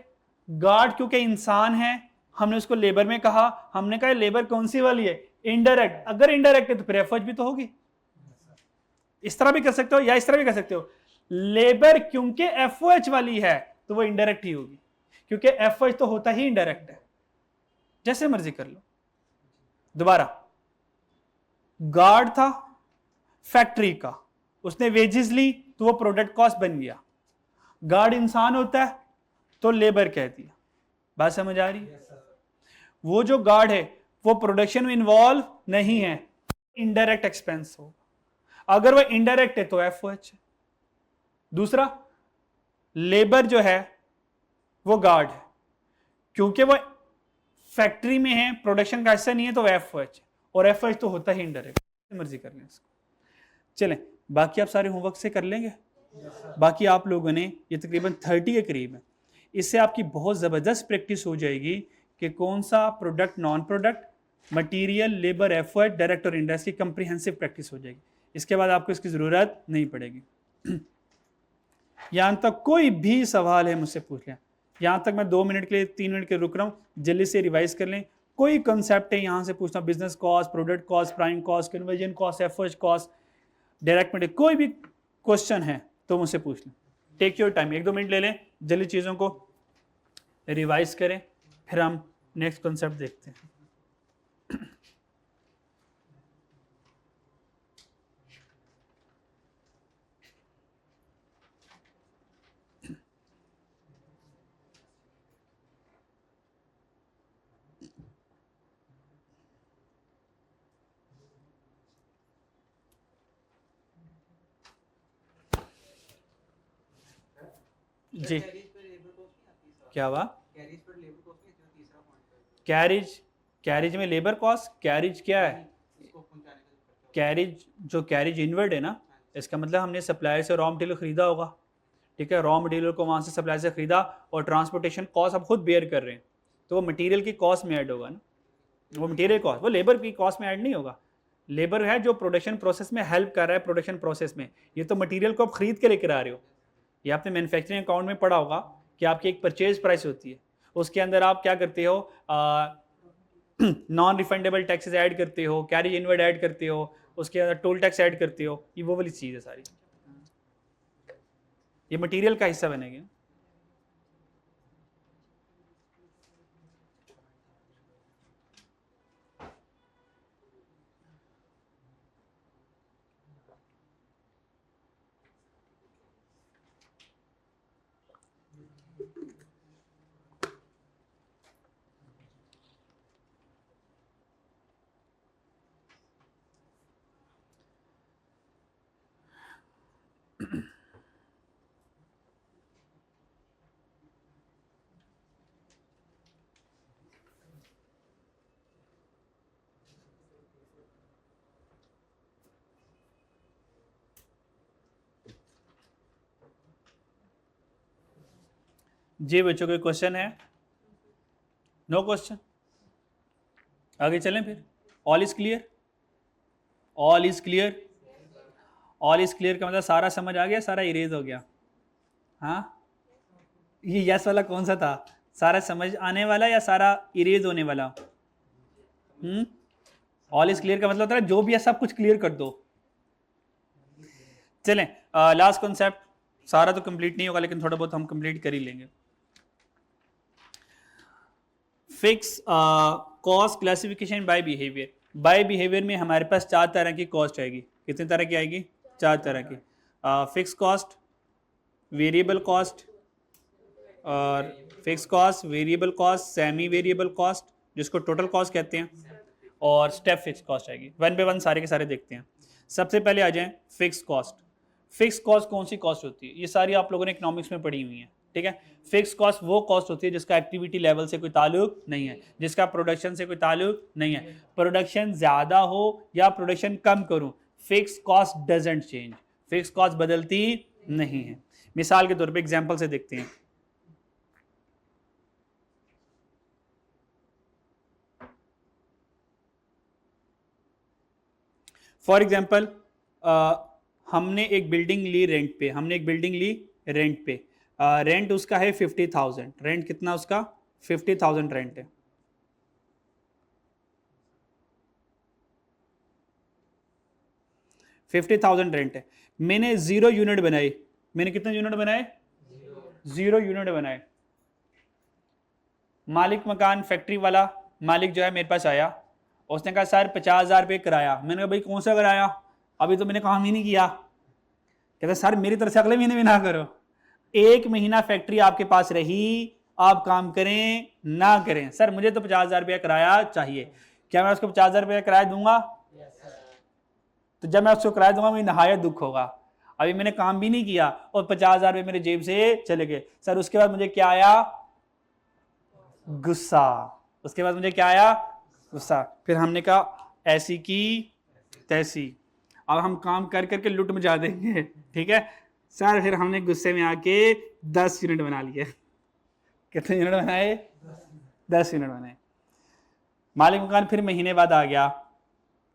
गार्ड क्योंकि इंसान है हमने उसको लेबर में कहा, हमने कहा लेबर कौन सी वाली है? इनडायरेक्ट। अगर इनडायरेक्ट है तो फिर एफएच भी तो होगी। इस तरह भी कर सकते हो या इस तरह भी कर सकते हो, लेबर क्योंकि एफओएच वाली है तो वो इनडायरेक्ट ही होगी, क्योंकि एफओएच तो होता ही इनडायरेक्ट है। जैसे मर्जी कर लो। दोबारा, गार्ड था फैक्ट्री का, उसने वेजेस ली तो वो प्रोडक्ट कॉस्ट बन गया। गार्ड इंसान होता है तो लेबर कह दिया। बात समझ आ रही है? वो जो गार्ड है वो प्रोडक्शन में इन्वॉल्व नहीं है, इनडायरेक्ट एक्सपेंस हो। अगर वो इनडायरेक्ट है तो एफओएच है। दूसरा, लेबर जो है वो गार्ड है, क्योंकि वो फैक्ट्री में है, प्रोडक्शन का हिस्सा नहीं है, तो एफओएच है, और एफओएच तो होता ही इनडायरेक्ट। मर्जी कर लें इसको। चलें, बाकी आप सारे होमवर्क से कर लेंगे। बाकी आप लोगों ने ये तकरीबन 30 के करीब है, इससे आपकी बहुत ज़बरदस्त प्रैक्टिस हो जाएगी कि कौन सा product non product, material, labour, effort, direct और इनडायरेक्ट की कंप्रीहेंसिव प्रैक्टिस हो जाएगी। इसके बाद आपको इसकी ज़रूरत नहीं पड़ेगी। यहाँ तक कोई भी सवाल है मुझसे पूछ लें। यहाँ तक मैं 2 मिनट के लिए 3 मिनट के रुक रहा हूँ, जल्दी से रिवाइज कर लें। कोई कंसेप्ट है यहाँ से पूछना, business cost, product cost, prime cost, conversion cost, effort cost, direct में कोई भी क्वेश्चन है तो मुझसे पूछ लें। टेक योर टाइम, 1-2 मिनट ले लें, जल्दी चीज़ों को रिवाइज करें, फिर हम नेक्स्ट कॉन्सेप्ट देखते हैं। जी क्या हुआ? कैरिज, कैरिज में लेबर कॉस्ट, कैरिज क्या है? कैरिज, जो कैरिज इनवर्ड है ना, इसका मतलब हमने सप्लायर से रॉ मटेरियल खरीदा होगा, ठीक है, रॉ मटेरियल को वहाँ से सप्लायर से खरीदा और ट्रांसपोर्टेशन कॉस्ट आप खुद बेयर कर रहे हैं, तो वो मटेरियल की कॉस्ट में ऐड होगा ना, वो मटेरियल कॉस्ट, वो लेबर की कॉस्ट में ऐड नहीं होगा। लेबर है जो प्रोडक्शन प्रोसेस में हेल्प कर रहा है, प्रोडक्शन प्रोसेस में, ये तो मटेरियल को आप खरीद के लेकर आ रहे हो। ये आपने मैन्युफैक्चरिंग अकाउंट में पढ़ा होगा कि आपकी एक परचेज प्राइस होती है, उसके अंदर आप क्या करते हो, नॉन रिफंडेबल टैक्सेस ऐड करते हो, कैरिज इनवर्ड ऐड करते हो, उसके अंदर टोल टैक्स ऐड करते हो, ये वो वाली चीज़ है सारी, ये मटेरियल का हिस्सा बनेगी। जी बच्चों, कोई क्वेश्चन है? नो क्वेश्चन, आगे चलें फिर। All is clear, all is clear, all is clear का मतलब सारा समझ आ गया, सारा इरेज हो गया? हाँ, ये यस वाला कौन सा था, सारा समझ आने वाला या सारा इरेज होने वाला? ऑल इज क्लियर का मतलब होता है जो भी है सब कुछ क्लियर कर दो। चलें, लास्ट कॉन्सेप्ट, सारा तो कंप्लीट नहीं होगा लेकिन थोड़ा बहुत हम कंप्लीट कर ही लेंगे। Fix cost classification by behaviour. By behaviour में हमारे पास 4 तरह की कॉस्ट आएगी। कितने तरह की आएगी? 4 तरह की। फिक्स कॉस्ट, वेरिएबल कॉस्ट, और fix cost, variable cost, semi variable cost जिसको टोटल कॉस्ट कहते हैं, और स्टेप फिक्स कॉस्ट आएगी। वन बाय वन सारे के सारे देखते हैं। सबसे पहले आ जाएं फिक्स कॉस्ट। फिक्स कॉस्ट कौन सी कॉस्ट होती है? ये सारी आप लोगों ने इकोनॉमिक्स में पढ़ी हुई है, ठीक है। फिक्स कॉस्ट वो कॉस्ट होती है जिसका एक्टिविटी लेवल से कोई ताल्लुक नहीं है, जिसका प्रोडक्शन से कोई ताल्लुक नहीं है। प्रोडक्शन ज़्यादा हो या प्रोडक्शन कम करूं, fix cost doesn't change, fix cost बदलती नहीं है। मिसाल के तौर पे एग्जांपल से देखते हैं। फॉर एग्जाम्पल, हमने एक बिल्डिंग ली रेंट पे, हमने एक बिल्डिंग ली रेंट पे, रेंट उसका है 50,000। रेंट कितना उसका? 50,000 रेंट है। रेंट है। मैंने 0 यूनिट बनाई। मैंने कितने यूनिट बनाए? 0 यूनिट बनाए। मालिक मकान, फैक्ट्री वाला मालिक जो है मेरे पास आया, उसने कहा सर 50,000 रुपये किराया। मैंने कहा भाई कौन सा किराया, अभी तो मैंने काम ही नहीं किया। कहता सर मेरी तरफ से अगले महीने भी ना करो। 1 महीना फैक्ट्री आपके पास रही, आप काम करें ना करें, सर मुझे तो 50,000 रुपया किराया चाहिए। क्या मैं उसको 50,000 रुपया किराया दूंगा? तो जब मैं उसको किराया दूंगा मुझे नहायत दुख होगा। अभी मैंने काम भी नहीं किया और 50,000 रुपये मेरे जेब से चले गए। सर उसके बाद मुझे क्या आया? गुस्सा। उसके बाद मुझे क्या आया? गुस्सा। फिर हमने कहा ऐसी की तैसी, अब हम काम कर करके लुट मचा देंगे, ठीक है सर। फिर हमने गुस्से में आके 10 यूनिट बना लिए। कितने यूनिट बनाए? 10 यूनिट बनाए। मालिक मकान फिर महीने बाद आ गया,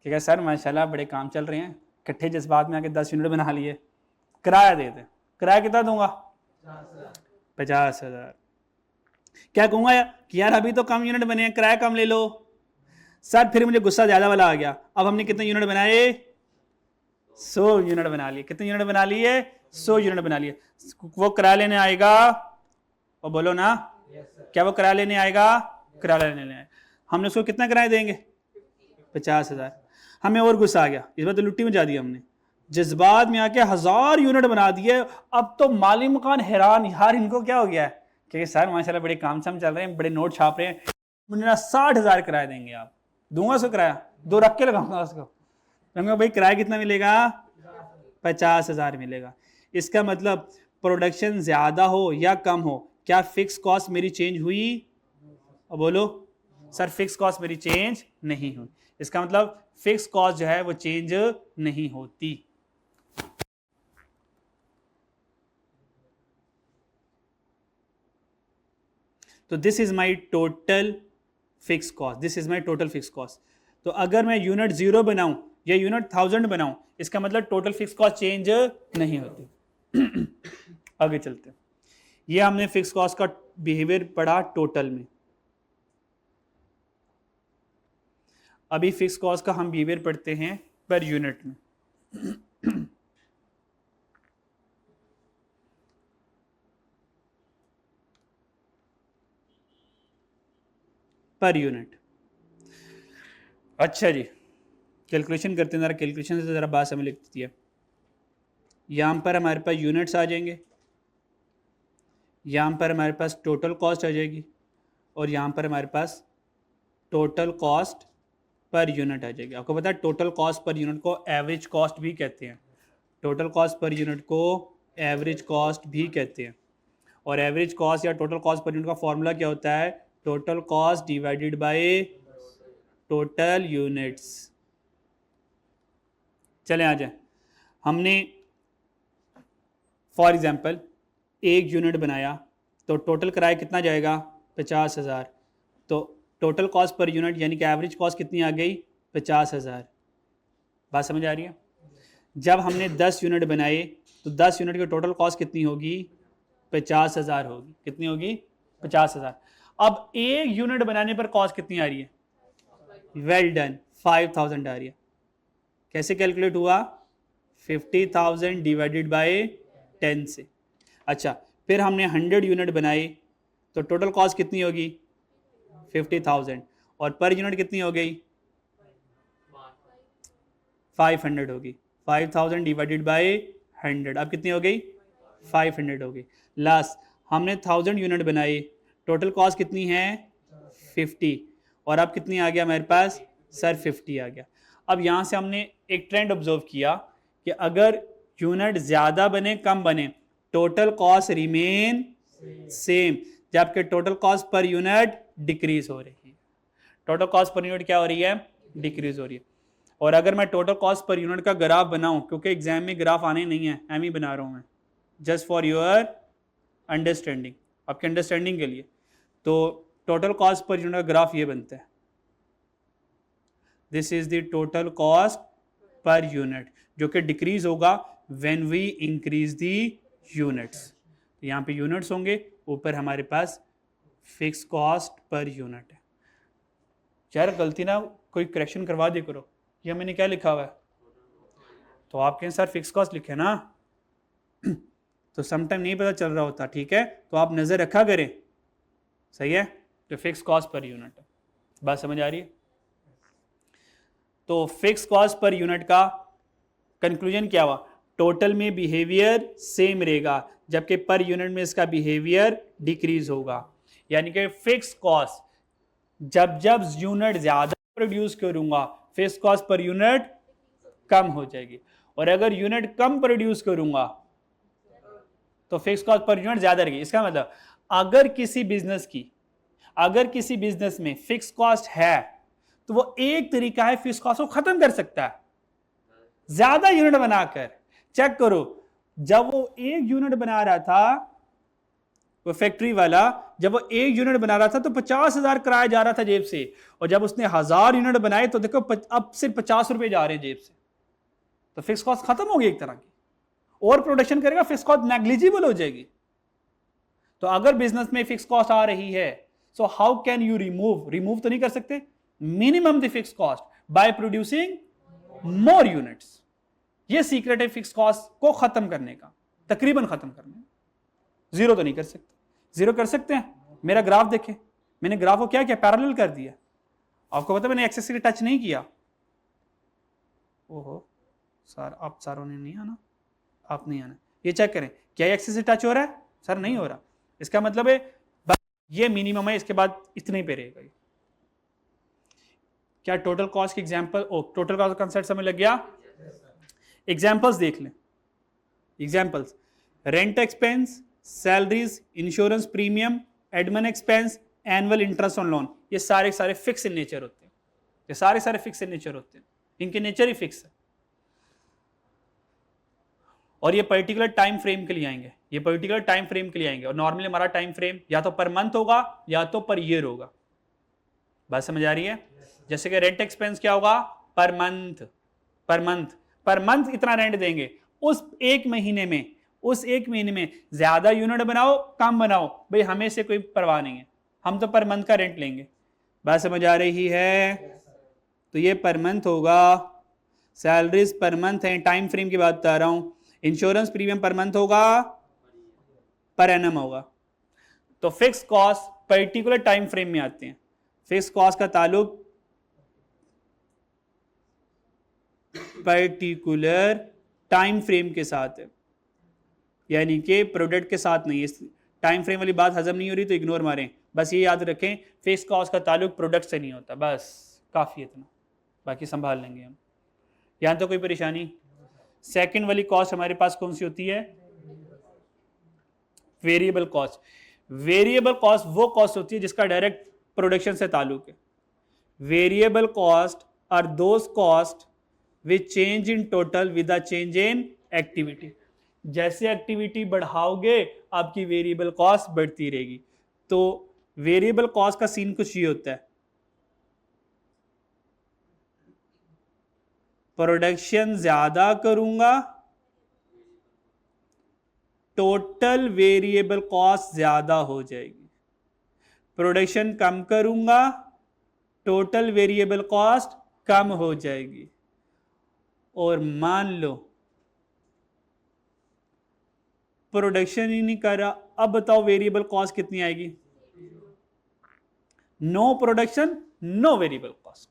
ठीक है सर माशाल्लाह बड़े काम चल रहे हैं, इकट्ठे जज्बात में आके 10 यूनिट बना लिए, किराया दे दे। किराया कितना दूंगा? 50,000। क्या कहूँगा कि यार अभी तो कम यूनिट बने हैं, किराया कम ले लो। सर फिर मुझे गुस्सा ज़्यादा वाला आ गया। अब हमने कितने यूनिट बनाए? 100 यूनिट बना लिए। कितने यूनिट बना लिए? 100 यूनिट बना लिए। वो किराया लेने आएगा, और बोलो ना क्या वो किराया लेने आएगा? किराया लेने आएगा। हमने उसको कितना किराया देंगे? 50,000। हमें और गुस्सा आ गया, इस बार तो लुट्टी मचा दी हमने, जज्बात में आके 1000 यूनिट बना दिए। अब तो मालिक मकान हैरान, यार इनको क्या हो गया है? क्योंकि सर माशाल्लाह बड़े काम शाम चल रहे हैं, बड़े नोट छाप रहे हैं, मुझे 60,000 किराया देंगे आप। दूंगा उसको किराया, 2 रख के लगाऊंगा उसको। कहूँगा भाई किराया कितना मिलेगा? 50,000 मिलेगा। इसका मतलब प्रोडक्शन ज़्यादा हो या कम हो, क्या फिक्स कॉस्ट मेरी चेंज हुई? अब बोलो सर फिक्स कॉस्ट मेरी चेंज नहीं हुई। इसका मतलब फिक्स कॉस्ट जो है वो चेंज नहीं होती। तो this is my total fix cost, this is my total fix cost. तो अगर मैं यूनिट 0 बनाऊं या यूनिट 1000 बनाऊं, इसका मतलब टोटल फिक्स कॉस्ट चेंज नहीं होती। आगे चलते हैं। ये हमने फिक्स कॉस्ट का बिहेवियर पढ़ा टोटल में। अभी फिक्स कॉस्ट का हम बिहेवियर पढ़ते हैं पर यूनिट में। Per unit. अच्छा जी, कैलकुलेशन करते हैं ज़रा, कैलकुलेशन से ज़रा बात समझ लगती है। यहाँ पर हमारे पास यूनिट्स आ जाएंगे, यहाँ पर हमारे पास टोटल कॉस्ट आ जाएगी, और यहाँ पर हमारे पास टोटल कॉस्ट पर यूनिट आ जाएगी। आपको पता है टोटल कॉस्ट पर यूनिट को एवरेज कॉस्ट भी कहते हैं। टोटल कॉस्ट पर यूनिट को एवरेज कॉस्ट भी कहते हैं। और एवरेज कॉस्ट या टोटल कॉस्ट पर यूनिट का फॉर्मूला क्या होता है? Total cost divided by total units. चले आ जाए, हमने फॉर एग्जांपल एक यूनिट बनाया तो टोटल किराया कितना जाएगा? 50,000। तो टोटल कॉस्ट पर यूनिट यानी कि एवरेज कॉस्ट कितनी आ गई? 50,000। बात समझ आ रही है? जब हमने 10 यूनिट बनाए तो 10 यूनिट की टोटल कॉस्ट कितनी होगी? 50,000 होगी। कितनी होगी? 50,000। अब एक यूनिट बनाने पर कॉस्ट कितनी आ रही है? वेल डन, 5,000 आ रही है। कैसे कैलकुलेट हुआ? 50,000 डिवाइडेड बाय 10 से। अच्छा, फिर हमने 100 यूनिट बनाए तो टोटल कॉस्ट कितनी होगी? 50,000। और पर यूनिट कितनी हो गई? 500 होगी। 5,000 डिवाइडेड बाय 100, अब कितनी हो गई? 500 हो गई। लास्ट हमने 1000 यूनिट बनाए, टोटल कॉस्ट कितनी है? 50, और अब कितनी आ गया हमारे पास? सर 50 आ गया। अब यहाँ से हमने एक ट्रेंड ऑब्जर्व किया कि अगर यूनिट ज़्यादा बने कम बने, टोटल कॉस्ट रिमेन सेम, जबकि total cost per unit decrease हो रही है। टोटल कॉस्ट पर यूनिट क्या हो रही है? डिक्रीज हो रही है। और अगर मैं टोटल कॉस्ट पर यूनिट का ग्राफ बनाऊं, क्योंकि एग्जाम में ग्राफ आने नहीं है, एम ही बना रहा हूं मैं, जस्ट फॉर योर अंडरस्टैंडिंग, आपके अंडरस्टैंडिंग के लिए। तो टोटल कॉस्ट पर यूनिट का ग्राफ ये बनता है, this is the total cost per unit, जो कि डिक्रीज होगा when we increase the units. तो यहाँ पे यूनिट्स होंगे, ऊपर हमारे पास फिक्स कॉस्ट पर यूनिट है। यार गलती ना कोई करेक्शन करवा दे करो, ये मैंने क्या लिखा हुआ है? तो आप कहें सर फिक्स कॉस्ट लिखे ना, तो समटाइम नहीं पता चल रहा होता, ठीक है? तो आप नज़र रखा करें, सही है? तो फिक्स कॉस्ट पर यूनिट है। बात समझ आ रही है? तो फिक्स कॉस्ट पर यूनिट का कंक्लूजन क्या हुआ? टोटल में बिहेवियर सेम रहेगा, जबकि पर यूनिट में इसका बिहेवियर डिक्रीज होगा। यानी कि फिक्स कॉस्ट जब जब यूनिट ज्यादा प्रोड्यूस करूंगा, फिक्स कॉस्ट पर यूनिट कम हो जाएगी, और अगर यूनिट कम प्रोड्यूस करूंगा तो फिक्स कॉस्ट पर यूनिट ज्यादा रहेगी। इसका मतलब अगर किसी बिजनेस में फिक्स कॉस्ट है तो वो एक तरीका है फिक्स कॉस्ट को खत्म कर सकता है, ज्यादा यूनिट बनाकर। चेक करो, जब वो एक यूनिट बना रहा था, वो फैक्ट्री वाला जब वो एक यूनिट बना रहा था तो 50,000 किराया जा रहा था जेब से, और जब उसने 1000 यूनिट बनाए तो देखो अब सिर्फ 50 रुपए जा रहे हैं जेब से। तो फिक्स कॉस्ट खत्म होगी एक तरह की, और प्रोडक्शन करेगा, फिक्स कॉस्ट नेग्लिजिबल हो जाएगी। तो अगर बिजनेस में फिक्स कॉस्ट आ रही है, so how can you remove तो नहीं कर सकते minimum the fix cost by producing more units. ये सीक्रेट है फिक्स कॉस्ट को खत्म करने का, तकरीबन खत्म करने। जीरो तो नहीं कर सकते, जीरो कर सकते हैं? मेरा ग्राफ देखें, मैंने ग्राफ को क्या किया? पैरेलल कर दिया। आपको पता है मैंने एक्सेस से टच नहीं किया। ओहो सर, आप सारों ने नहीं आना, आप नहीं आना। ये चेक करें, क्या एक्सेस से टच हो रहा है? सर नहीं हो रहा। इसका मतलब है ये मिनिमम है, इसके बाद इतने पे रहेगा। क्या टोटल कॉस्ट की एग्जांपल, टोटल कॉस्ट का कंसेप्ट समझ लग गया? एग्जांपल्स देख लें। Examples, rent expense salaries, insurance premium, admin expense, annual interest on loan, ये सारे सारे फिक्स इन नेचर होते हैं, ये सारे सारे फिक्स इन नेचर होते हैं, इनके नेचर ही फिक्स है। और ये पर्टिकुलर टाइम फ्रेम के लिए आएंगे, ये पर्टिकुलर टाइम फ्रेम के लिए आएंगे। और नॉर्मली हमारा टाइम फ्रेम या तो पर मंथ होगा या तो पर ईयर होगा। बात समझ आ रही है? जैसे कि रेंट एक्सपेंस क्या होगा? Per month, per month, per month इतना रेंट देंगे। उस एक महीने में, उस एक महीने में ज्यादा यूनिट बनाओ कम बनाओ, भाई हमें से कोई परवाह नहीं है, हम तो पर मंथ का रेंट लेंगे। बात समझ आ रही है? तो ये पर मंथ होगा, सैलरीज पर मंथ है, टाइम फ्रेम की बात बता रहा हूं। इंश्योरेंस प्रीमियम पर मंथ होगा, पर एनम होगा। तो fix cost particular time frame में आते हैं। फिक्स कॉस्ट का ताल्लुक पर्टिकुलर टाइम फ्रेम के साथ है, यानी कि प्रोडक्ट के साथ नहीं। इस टाइम फ्रेम वाली बात हजम नहीं हो रही तो इग्नोर मारें, बस ये याद रखें फिक्स कॉस्ट का ताल्लुक प्रोडक्ट से नहीं होता, बस काफ़ी इतना, बाकी संभाल लेंगे हम। यहाँ तो कोई परेशानी? सेकंड वाली कॉस्ट हमारे पास कौन सी होती है? Variable cost. वेरिएबल कॉस्ट वो कॉस्ट होती है जिसका डायरेक्ट प्रोडक्शन से ताल्लुक है। Variable cost are those cost which change in total with the change in activity. जैसे एक्टिविटी बढ़ाओगे आपकी वेरिएबल कॉस्ट बढ़ती रहेगी। तो वेरिएबल कॉस्ट का सीन कुछ ये होता है, प्रोडक्शन ज्यादा करूंगा, टोटल वेरिएबल कॉस्ट ज्यादा हो जाएगी। प्रोडक्शन कम करूंगा, टोटल वेरिएबल कॉस्ट कम हो जाएगी। और मान लो प्रोडक्शन ही नहीं कर रहा, अब बताओ वेरिएबल कॉस्ट कितनी आएगी? No production no variable cost.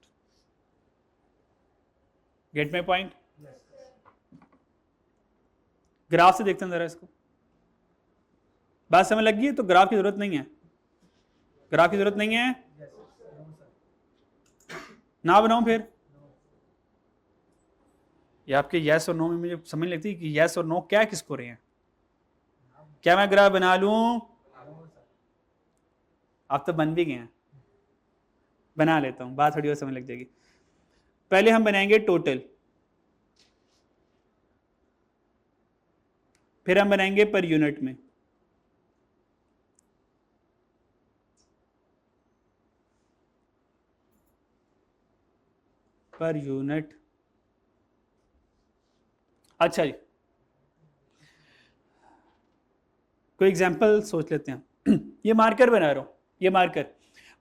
Get my point? Graph से देखते हैं जरा इसको, बात समझ लग गई है? तो ग्राफ की जरूरत नहीं है, ग्राफ की जरूरत नहीं है ना बनाऊं फिर? ये आपके यस और नो में मुझे समझ लगती है कि यस और नो क्या किसको रहे हैं। क्या मैं ग्राफ बना लूं? आप तो बन भी गए हैं, बना लेता हूं, बात थोड़ी और समझ लग जाएगी। पहले हम बनाएंगे टोटल, फिर हम बनाएंगे पर यूनिट में, पर यूनिट। अच्छा जी, कोई एग्जांपल सोच लेते हैं। ये मार्कर बना रहा हूं, ये मार्कर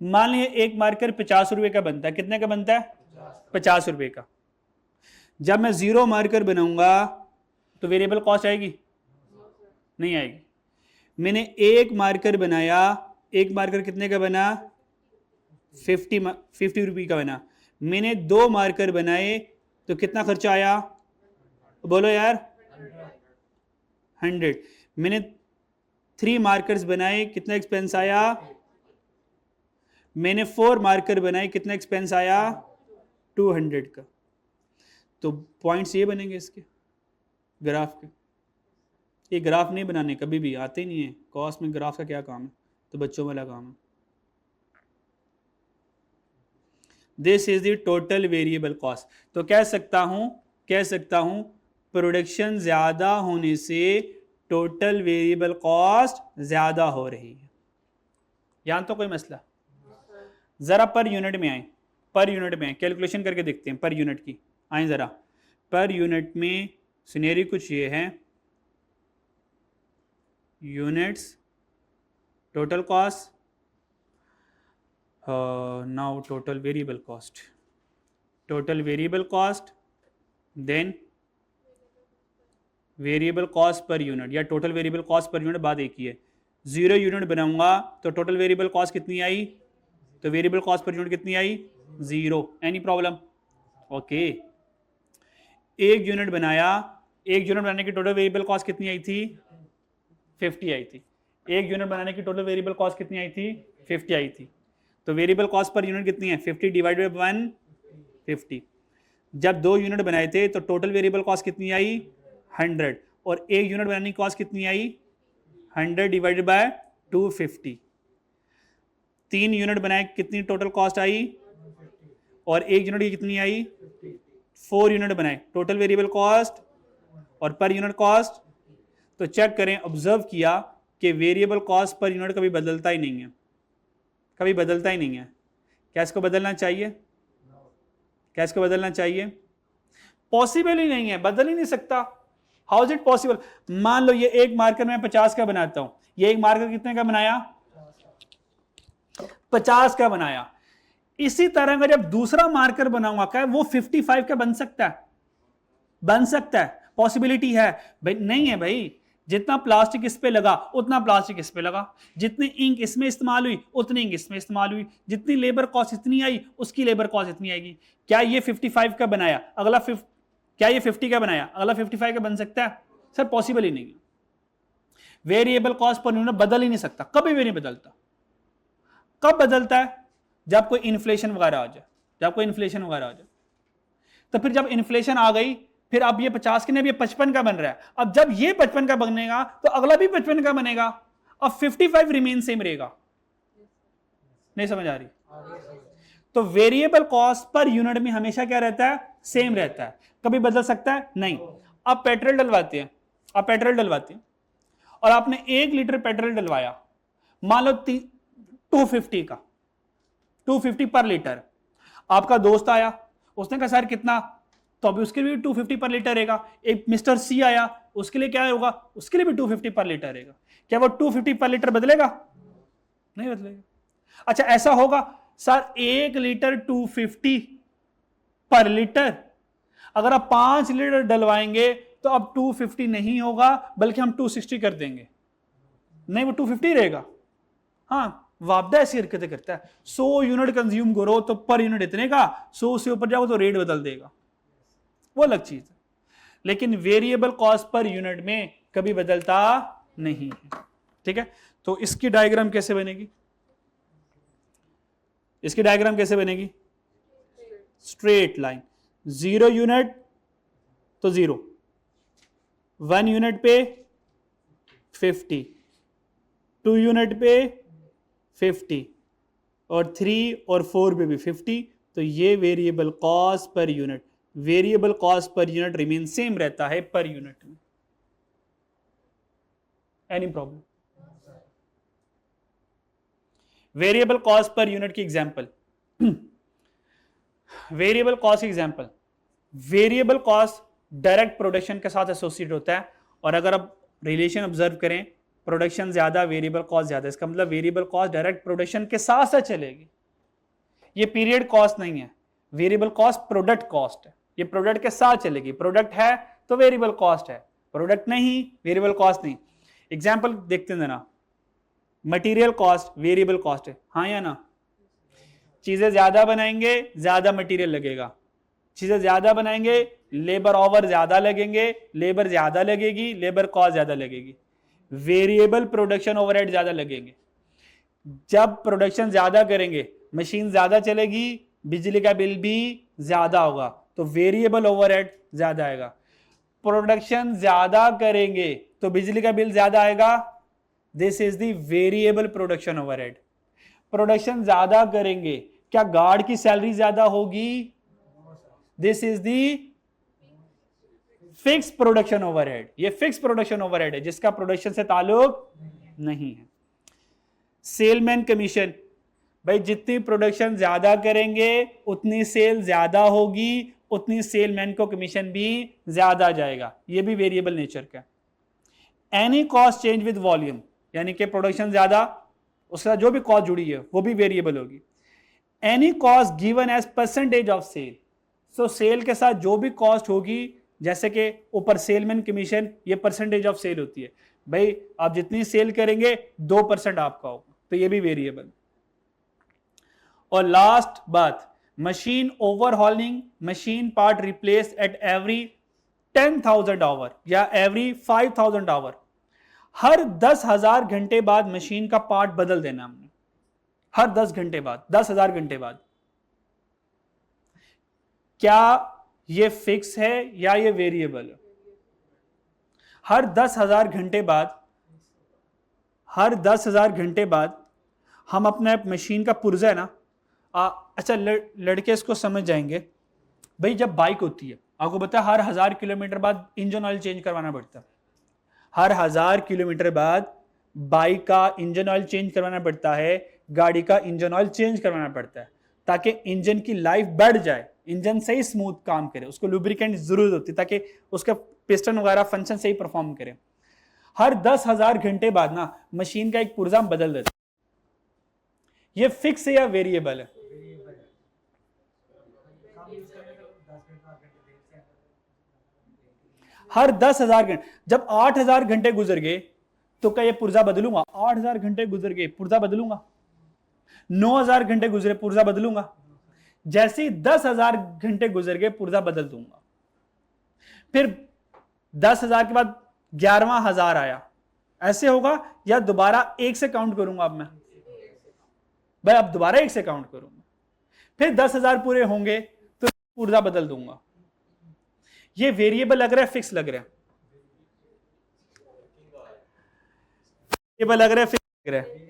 मान लीजिए एक मार्कर 50 रुपए का बनता है। कितने का बनता है? 50 रुपए का। जब मैं जीरो मार्कर बनाऊंगा तो वेरिएबल कॉस्ट आएगी? नहीं आएगी। मैंने एक मार्कर बनाया, एक मार्कर कितने का बना? 50 रुपये का बना। मैंने दो मार्कर बनाए तो कितना खर्चा आया? बोलो यार, 100। मैंने 3 मार्कर्स बनाए, कितना एक्सपेंस आया? मैंने 4 मार्कर बनाए, कितना एक्सपेंस आया? 200 का। तो पॉइंट्स ये बनेंगे इसके ग्राफ के। ये ग्राफ नहीं बनाने कभी भी आते ही नहीं है, कॉस्ट में ग्राफ का क्या काम है? तो बच्चों वाला काम है। This is the total variable cost. तो कह सकता हूं प्रोडक्शन ज्यादा होने से टोटल वेरिएबल कॉस्ट ज्यादा हो रही है। यहां तो कोई मसला? जरा पर यूनिट में आए, पर यूनिट में कैलकुलेशन करके देखते हैं पर यूनिट की। आए जरा पर यूनिट में। सिनेरियो कुछ ये है, units total cost, now total variable cost, total variable cost, then variable cost per unit या total variable cost per unit, बात एक ही है। 0 यूनिट बनाऊंगा तो टोटल वेरिएबल कॉस्ट कितनी आई? तो वेरिएबल कॉस्ट पर यूनिट कितनी आई? 0। Any problem? ओके। एक यूनिट बनाया, एक यूनिट बनाने की टोटल वेरिएबल कॉस्ट कितनी आई थी? 50 आई थी। एक यूनिट बनाने की टोटल वेरिएबल कॉस्ट कितनी आई थी? 50 आई थी। तो वेरिएबल कॉस्ट पर यूनिट कितनी है? 50 डिवाइडेड बाय 150। जब 2 यूनिट बनाए थे तो टोटल वेरिएबल कॉस्ट कितनी आई? 100। और एक यूनिट बनाने की कॉस्ट कितनी आई? 100 डिवाइडेड बाय 250, 3 यूनिट बनाए, कितनी टोटल कॉस्ट आई? और 1 यूनिट की कितनी आई? 4 यूनिट बनाए, टोटल वेरिएबल कॉस्ट और पर यूनिट कॉस्ट। तो चेक करें, ऑब्जर्व किया कि वेरिएबल कॉस्ट पर यूनिट कभी बदलता ही नहीं है, कभी बदलता ही नहीं है। क्या इसको बदलना चाहिए? क्या इसको बदलना चाहिए? पॉसिबल ही नहीं है, बदल ही नहीं सकता। How is it possible? मान लो ये एक मार्कर मैं 50 का बनाता हूं, ये एक मार्कर कितने का बनाया? 50 का बनाया। इसी तरह का जब दूसरा मार्कर बनाऊंगा, क्या वो 55 का बन सकता है? बन सकता है, पॉसिबिलिटी है भाई? नहीं है भाई। जितना प्लास्टिक इस पे लगा उतना प्लास्टिक इस पे लगा, जितनी इंक इसमें इस्तेमाल हुई उतनी इंक इसमें इस्तेमाल हुई, जितनी लेबर कॉस्ट इतनी आई उसकी लेबर कॉस्ट इतनी आएगी। क्या ये 55 का बनाया अगला क्या ये 50 का बनाया अगला 55 का बन सकता है? सर पॉसिबल ही नहीं है। वेरिएबल कॉस्ट पर यूनिट बदल ही नहीं सकता, कभी भी नहीं बदलता। कब बदलता है? जब कोई इन्फ्लेशन वगैरह आ जाए, जब कोई इन्फ्लेशन वगैरह आ जाए। तो फिर जब इन्फ्लेशन आ गई, फिर अब ये 50 के नहीं, अब ये 55 का बन रहा है। अब जब ये 55 का बनेगा तो अगला भी 55 का बनेगा। अब 55 रिमेन सेम रहेगा। नहीं समझ आ रही? तो वेरिएबल कॉस्ट पर यूनिट में हमेशा क्या रहता है? सेम रहता है, कभी बदल सकता है नहीं। अब पेट्रोल डलवाते हैं, अब पेट्रोल डलवाते हैं और आपने 1 लीटर पेट्रोल डलवाया, मान लो 250 का, 250 पर लीटर। आपका दोस्त आया, उसने कहा सर कितना? तो अभी उसके लिए भी 250 पर लीटर रहेगा। एक मिस्टर सी आया, उसके लिए क्या होगा? उसके लिए भी 250 पर लीटर रहेगा। क्या वो 250 पर लीटर बदलेगा? नहीं बदलेगा। अच्छा ऐसा होगा सर 1 लीटर 250 पर लीटर, अगर आप 5 लीटर डलवाएंगे तो अब 250 नहीं होगा बल्कि हम 260 कर देंगे। नहीं, वो 250 रहेगा। हाँ, वापदा ऐसी हरकतें करता है। 100 यूनिट कंज्यूम करो तो पर यूनिट इतने का, 100 से ऊपर जाओ तो रेट बदल देगा, वो अलग चीज है। लेकिन वेरिएबल कॉस्ट पर यूनिट में कभी बदलता नहीं है। ठीक है, तो इसकी डायग्राम कैसे बनेगी? इसकी डायग्राम कैसे बनेगी? Straight line. 0 यूनिट तो 0, 1 यूनिट पे 50, 2 यूनिट पे 50 और 3 और 4 पे भी 50। तो ये variable cost per unit, variable cost per unit remain same रहता है पर यूनिट में। Any problem? Variable cost per unit की एग्जांपल, वेरिएबल कॉस्ट की example, variable cost direct production के साथ एसोसिएट होता है। और अगर आप रिलेशन ऑब्जर्व करें, प्रोडक्शन ज्यादा वेरिएबल कॉस्ट ज्यादा, इसका मतलब वेरिएबल कॉस्ट डायरेक्ट प्रोडक्शन के साथ साथ चलेगी। ये पीरियड कॉस्ट नहीं है, वेरिएबल कॉस्ट प्रोडक्ट कॉस्ट है, ये प्रोडक्ट के साथ चलेगी। प्रोडक्ट है तो वेरिएबल कॉस्ट है, प्रोडक्ट नहीं वेरिएबल कॉस्ट नहीं। एग्जांपल देखते हैं ना, मटेरियल कॉस्ट वेरिएबल कॉस्ट है, हाँ या ना? चीजें ज्यादा बनाएंगे ज्यादा मटेरियल लगेगा, चीजें ज्यादा बनाएंगे लेबर आवर ज्यादा लगेंगे, लेबर ज्यादा लगेगी, लेबर कॉस्ट ज्यादा लगेगी, वेरिएबल प्रोडक्शन ओवरहेड ज्यादा लगेंगे। जब प्रोडक्शन ज्यादा करेंगे मशीन ज्यादा चलेगी, बिजली का बिल भी ज्यादा होगा, तो वेरिएबल ओवरहेड ज्यादा आएगा। प्रोडक्शन ज्यादा करेंगे तो बिजली का बिल ज्यादा आएगा, this is the variable production overhead. Production ज्यादा करेंगे, क्या गार्ड की सैलरी ज्यादा होगी? This is the fix production overhead. ये फिक्स प्रोडक्शन ओवरहेड है जिसका प्रोडक्शन से ताल्लुक नहीं है। सेलमैन कमीशन, भाई जितनी प्रोडक्शन ज्यादा करेंगे उतनी सेल ज्यादा होगी, उतनी सेलमैन को कमीशन भी ज्यादा जाएगा, ये भी वेरिएबल नेचर का। Any cost change with volume, यानी कि प्रोडक्शन ज्यादा, उसके साथ जो भी कॉस्ट जुड़ी है वो भी वेरिएबल होगी। Any cost given as percentage of sale, so sale के साथ जो भी कॉस्ट होगी, जैसे कि ऊपर सेलमैन कमीशन, ये परसेंटेज ऑफ सेल होती है। भाई आप जितनी सेल करेंगे 2% आपका होगा, तो ये भी वेरिएबल। और लास्ट बात, machine overhauling, machine part replace at every 10,000 hour या एवरी 5,000 आवर। हर 10,000 घंटे बाद मशीन का पार्ट बदल देना हमने, हर 10 घंटे बाद, 10,000 घंटे बाद। क्या ये फिक्स है या ये वेरिएबल है? हर 10,000 घंटे बाद हर 10,000 घंटे बाद हम अपने मशीन का पुर्जा है ना, अच्छा लड़के इसको समझ जाएंगे भाई। जब बाइक होती है, आपको पता है हर 1000 किलोमीटर बाद इंजन ऑयल चेंज करवाना पड़ता है। हर 1000 किलोमीटर बाद बाइक का इंजन ऑयल चेंज करवाना पड़ता है, गाड़ी का इंजन ऑयल चेंज करवाना पड़ता है, ताकि इंजन की लाइफ बढ़ जाए, इंजन सही स्मूथ काम करे। उसको लुब्रिकेंट जरूरत होती है ताकि उसका पिस्टन वगैरह फंक्शन सही परफॉर्म करे। हर 10,000 घंटे बाद ना मशीन का एक पुर्जा बदल देता है। ये फिक्स है या वेरिएबल है? हर 10,000 घंटे, जब 8,000 घंटे गुजर गए तो क्या ये पुर्जा बदलूंगा? 8,000 घंटे गुजर गए, पुर्जा बदलूंगा। 9,000 घंटे गुजरे, पुर्जा बदलूंगा। जैसे ही 10,000 घंटे गुजर गए, पुर्जा बदल दूंगा। फिर 10,000 के बाद 11,000 आया, ऐसे होगा या दोबारा एक से काउंट करूंगा? अब मैं भाई अब दोबारा एक से काउंट करूंगा। फिर 10,000 पूरे होंगे तो पुर्जा बदल दूंगा। ये वेरिएबल लग रहा है, फिक्स लग रहा है? वेरिएबल लग रहा है, फिक्स लग रहा है?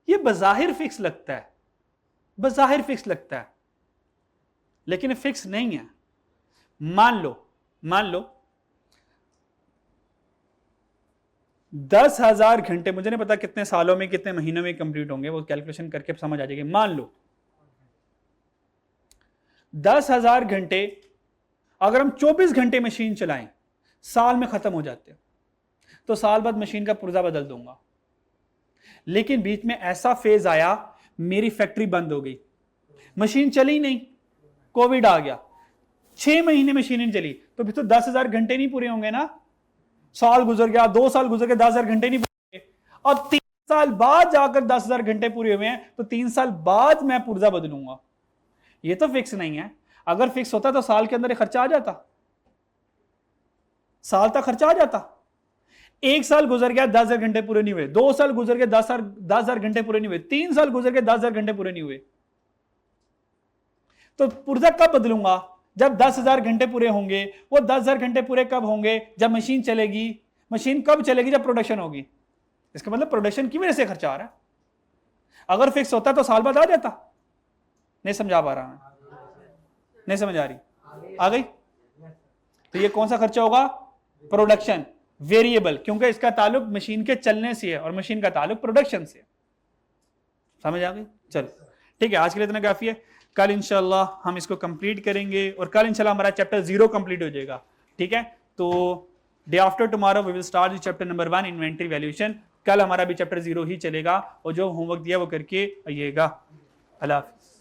ये बज़ाहिर फिक्स लगता है, बज़ाहिर फिक्स लगता है, लेकिन फिक्स नहीं है। मान लो 10,000 घंटे, मुझे नहीं पता कितने सालों में कितने महीनों में कंप्लीट होंगे, वो कैलकुलेशन करके समझ आ जाएगी। मान लो 10,000 घंटे अगर हम 24 घंटे मशीन चलाएं, साल में खत्म हो जाते हैं, तो साल बाद मशीन का पुर्जा बदल दूंगा। लेकिन बीच में ऐसा फेज आया, मेरी फैक्ट्री बंद हो गई, मशीन चली नहीं, कोविड आ गया, 6 महीने मशीन नहीं चली, तो फिर तो 10,000 घंटे नहीं पूरे होंगे ना। साल गुजर गया, 2 साल गुजर गए, 10,000 घंटे नहीं पूरे। अब 3 साल बाद जाकर 10,000 घंटे पूरे हुए हैं, तो 3 साल बाद मैं पुर्जा बदलूंगा। ये तो फिक्स नहीं है। अगर फिक्स होता तो साल के अंदर खर्चा आ जाता, साल तक खर्चा आ जाता। 1 साल गुजर गया, 10,000 घंटे पूरे नहीं हुए। 2 साल गुजर गए, 10,000 घंटे पूरे नहीं हुए। 3 साल गुजर गए, 10,000 घंटे पूरे नहीं हुए। तो पुर्जा कब बदलूंगा? जब 10,000 घंटे पूरे होंगे। वो 10,000 घंटे पूरे कब होंगे? जब मशीन चलेगी। मशीन कब चलेगी? जब प्रोडक्शन होगी। इसका मतलब प्रोडक्शन की वजह से खर्चा आ रहा है। अगर फिक्स होता तो साल बाद आ जाता। नहीं समझा पा रहा मैं? नहीं समझ आ रही? आ गई? तो ये कौन सा खर्चा होगा? प्रोडक्शन, वेरिएबल, क्योंकि इसका ताल्लुक मशीन के चलने से है और मशीन का ताल्लुक प्रोडक्शन से। समझ आ गई? चलो ठीक है, आज के लिए इतना काफी है। कल इंशाल्लाह हम इसको कंप्लीट करेंगे और कल इंशाल्लाह हमारा चैप्टर 0 कंप्लीट हो जाएगा। ठीक है, तो day after tomorrow we will start chapter number 1 inventory valuation. कल हमारा भी चैप्टर 0 ही चलेगा और जो होमवर्क दिया वो करके आइएगा। अल्लाह हाफिज़।